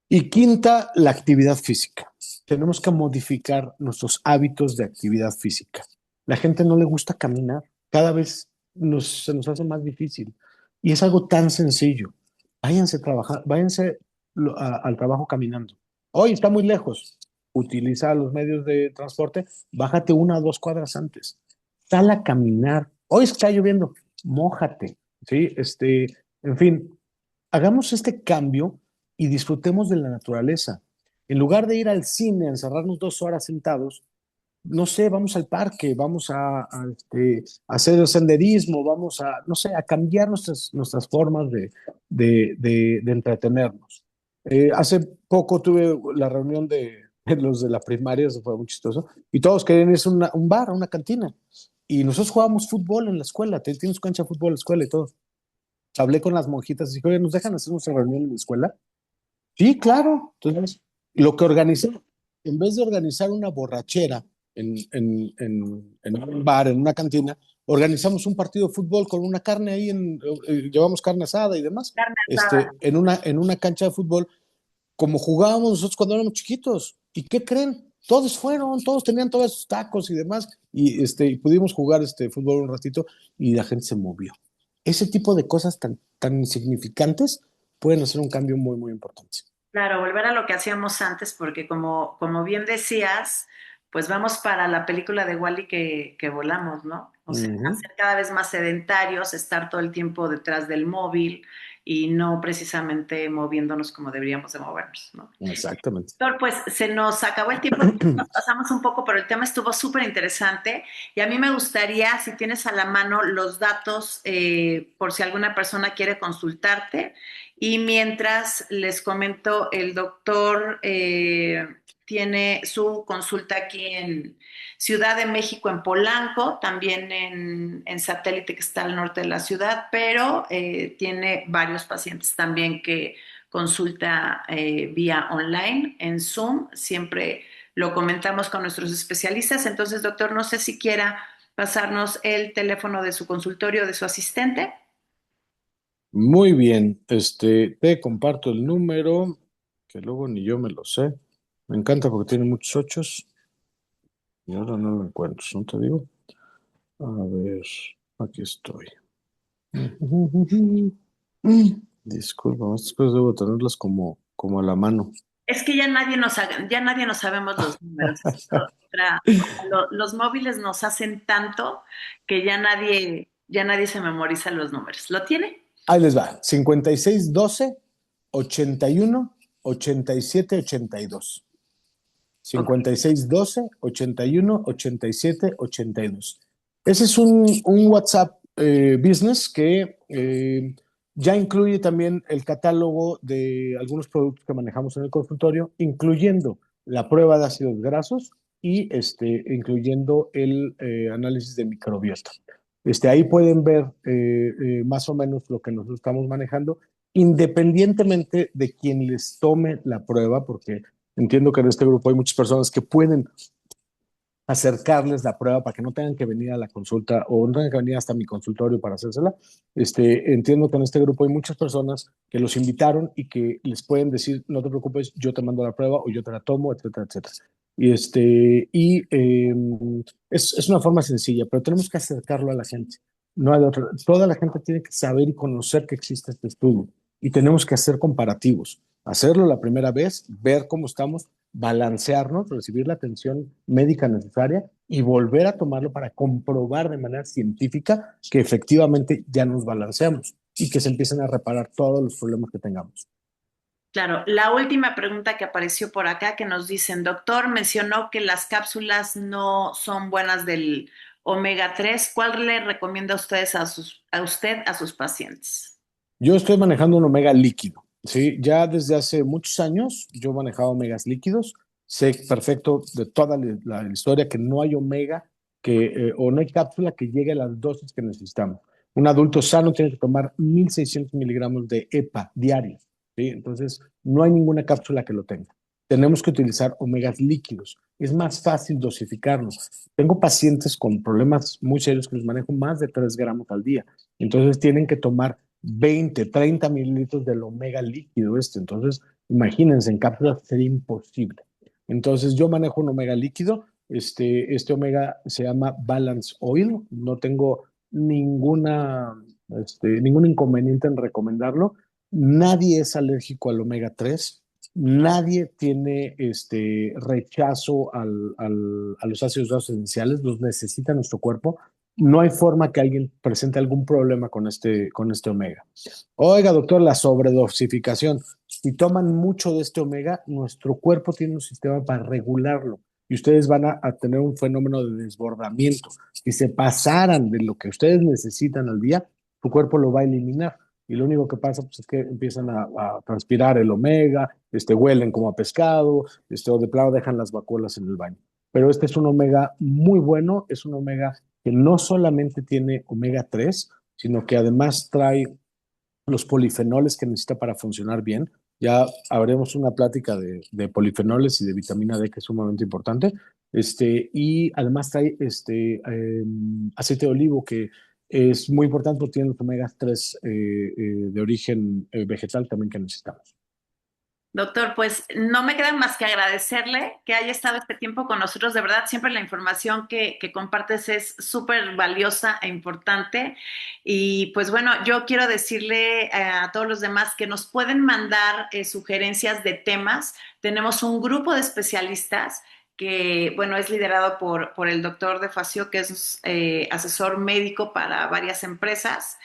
Y quinta, la actividad física. Tenemos que modificar nuestros hábitos de actividad física. La gente no le gusta caminar, cada vez se nos hace más difícil. Y es algo tan sencillo. Váyanse a trabajar, váyanse al trabajo caminando. Hoy está muy lejos. Utiliza los medios de transporte, bájate 1 o 2 cuadras antes. Sal a caminar. Hoy está lloviendo, mójate, ¿sí? En fin, hagamos este cambio y disfrutemos de la naturaleza. En lugar de ir al cine, a encerrarnos 2 horas sentados, no sé, vamos al parque, vamos a hacer el senderismo, vamos a, no sé, a cambiar nuestras formas de entretenernos. Hace poco tuve la reunión de los de la primaria, eso fue muy chistoso, y todos querían irse a un bar, a una cantina. Y nosotros jugábamos fútbol en la escuela, tienes cancha de fútbol en la escuela y todo. Hablé con las monjitas y dije, oye, ¿nos dejan hacer nuestra reunión en la escuela? Sí, claro. Entonces, lo que organizé, en vez de organizar una borrachera en un bar, en una cantina, organizamos un partido de fútbol con una carne ahí, llevamos carne asada y demás, Carne asada. en una cancha de fútbol, como jugábamos nosotros cuando éramos chiquitos. ¿Y qué creen? Todos fueron, todos tenían todos sus tacos y demás, y pudimos jugar fútbol un ratito y la gente se movió. Ese tipo de cosas tan insignificantes pueden hacer un cambio muy, muy importante. Claro, volver a lo que hacíamos antes, porque como bien decías, pues vamos para la película de Wall-E que volamos, ¿no? O sea, Ujú. ser cada vez más sedentarios, estar todo el tiempo detrás del móvil y no precisamente moviéndonos como deberíamos de movernos, ¿no? Exactamente. Doctor, pues se nos acabó el tiempo, nos pasamos un poco, pero el tema estuvo súper interesante y a mí me gustaría, si tienes a la mano los datos, por si alguna persona quiere consultarte. Y mientras les comento, el doctor tiene su consulta aquí en Ciudad de México, en Polanco, también en Satélite, que está al norte de la ciudad, pero tiene varios pacientes también que consulta vía online, en Zoom. Siempre lo comentamos con nuestros especialistas. Entonces, doctor, no sé si quiera pasarnos el teléfono de su consultorio, de su asistente. Muy bien. Te comparto el número, que luego ni yo me lo sé. Me encanta porque tiene muchos ochos y ahora no lo encuentro, ¿no te digo? A ver, aquí estoy. Disculpa, estas cosas debo tenerlas como a la mano. Es que ya nadie nos sabemos los números. Los móviles nos hacen tanto que ya nadie se memoriza los números. ¿Lo tiene? Ahí les va. 5612 81 87 82. Ok. 5612 81 87 82. Ese es un WhatsApp business que ya incluye también el catálogo de algunos productos que manejamos en el consultorio, incluyendo la prueba de ácidos grasos y incluyendo el análisis de microbiota. Ahí pueden ver más o menos lo que nosotros estamos manejando, independientemente de quien les tome la prueba, porque Entiendo que en este grupo hay muchas personas que pueden acercarles la prueba para que no tengan que venir a la consulta o no tengan que venir hasta mi consultorio para hacérsela. Entiendo que en este grupo hay muchas personas que los invitaron y que les pueden decir, no te preocupes, yo te mando la prueba o yo te la tomo, etcétera, etcétera. Es una forma sencilla, pero tenemos que acercarlo a la gente. No hay otra. Toda la gente tiene que saber y conocer que existe este estudio y tenemos que hacer comparativos. Hacerlo la primera vez, ver cómo estamos, balancearnos, recibir la atención médica necesaria y volver a tomarlo para comprobar de manera científica que efectivamente ya nos balanceamos y que se empiecen a reparar todos los problemas que tengamos. Claro, la última pregunta que apareció por acá que nos dicen, doctor, mencionó que las cápsulas no son buenas del omega 3. ¿Cuál le recomienda a ustedes a usted a sus pacientes? Yo estoy manejando un omega líquido, ¿sí? Ya desde hace muchos años yo he manejado omegas líquidos. Sé perfecto de toda la historia que no hay omega o no hay cápsula que llegue a las dosis que necesitamos. Un adulto sano tiene que tomar 1.600 miligramos de EPA diarios, ¿sí? Entonces, no hay ninguna cápsula que lo tenga. Tenemos que utilizar omegas líquidos. Es más fácil dosificarlos. Tengo pacientes con problemas muy serios que les manejo más de 3 gramos al día. Entonces, tienen que tomar 20, 30 mililitros del omega líquido este. Entonces, imagínense, en cápsulas sería imposible. Entonces, yo manejo un omega líquido. Este omega se llama Balance Oil. No tengo ningún inconveniente en recomendarlo. Nadie es alérgico al omega 3. Nadie tiene rechazo a los ácidos grasos esenciales. Los necesita nuestro cuerpo. No hay forma que alguien presente algún problema con este omega. Oiga, doctor, la sobredosificación. Si toman mucho de este omega, nuestro cuerpo tiene un sistema para regularlo y ustedes van a tener un fenómeno de desbordamiento. Si se pasaran de lo que ustedes necesitan al día, tu cuerpo lo va a eliminar. Y lo único que pasa pues, es que empiezan a transpirar el omega, huelen como a pescado, o de plano dejan las vacuolas en el baño. Pero este es un omega muy bueno, es un omega que no solamente tiene omega 3, sino que además trae los polifenoles que necesita para funcionar bien. Ya haremos una plática de polifenoles y de vitamina D, que es sumamente importante. Y además trae aceite de olivo, que es muy importante porque tiene los omega 3 de origen vegetal también que necesitamos. Doctor, pues no me queda más que agradecerle que haya estado este tiempo con nosotros. De verdad, siempre la información que compartes es súper valiosa e importante. Y pues bueno, yo quiero decirle a todos los demás que nos pueden mandar sugerencias de temas. Tenemos un grupo de especialistas que, bueno, es liderado por el doctor De Facio, que es asesor médico para varias empresas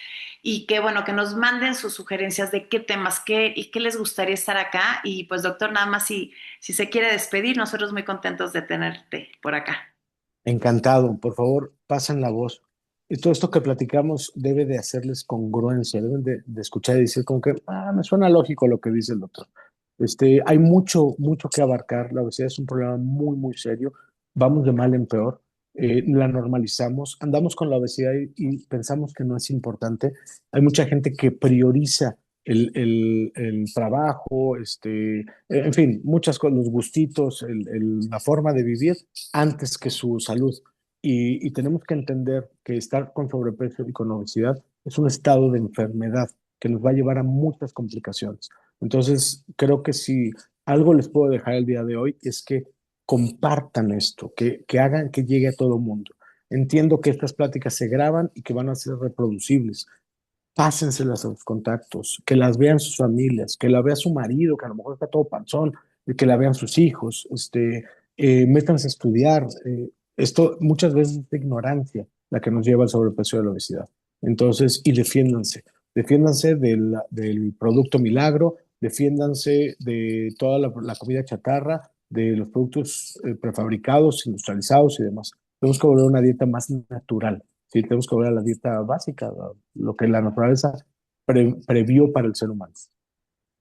y que bueno, que nos manden sus sugerencias de qué temas, qué y qué les gustaría estar acá. Y pues doctor, nada más si se quiere despedir, nosotros muy contentos de tenerte por acá. Encantado, por favor, pasen la voz. Y todo esto que platicamos debe de hacerles congruencia, deben de escuchar y decir como que, me suena lógico lo que dice el doctor. Hay mucho, mucho que abarcar. La obesidad es un problema muy, muy serio. Vamos de mal en peor. La normalizamos. Andamos con la obesidad y pensamos que no es importante. Hay mucha gente que prioriza el trabajo, en fin, muchas cosas, los gustitos, la forma de vivir antes que su salud. Y tenemos que entender que estar con sobrepeso y con obesidad es un estado de enfermedad que nos va a llevar a muchas complicaciones. Entonces, creo que si algo les puedo dejar el día de hoy es que compartan esto, que hagan que llegue a todo mundo. Entiendo que estas pláticas se graban y que van a ser reproducibles. Pásenselas a los contactos, que las vean sus familias, que la vea su marido, que a lo mejor está todo panzón, y que la vean sus hijos, métanse a estudiar. Esto muchas veces es de ignorancia la que nos lleva al sobrepeso y a la obesidad. Entonces, y defiéndanse del producto milagro, defiéndanse de toda la comida chatarra, de los productos prefabricados, industrializados y demás. Tenemos que volver a una dieta más natural. Sí, tenemos que volver a la dieta básica, lo que la naturaleza previó para el ser humano.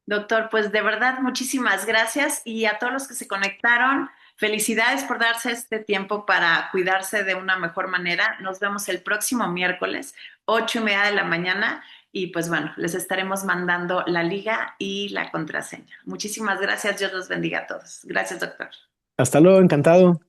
Doctor, pues de verdad muchísimas gracias y a todos los que se conectaron, felicidades por darse este tiempo para cuidarse de una mejor manera. Nos vemos el próximo miércoles, 8:30 de la mañana. Y pues bueno, les estaremos mandando la liga y la contraseña. Muchísimas gracias. Dios los bendiga a todos. Gracias, doctor. Hasta luego, encantado.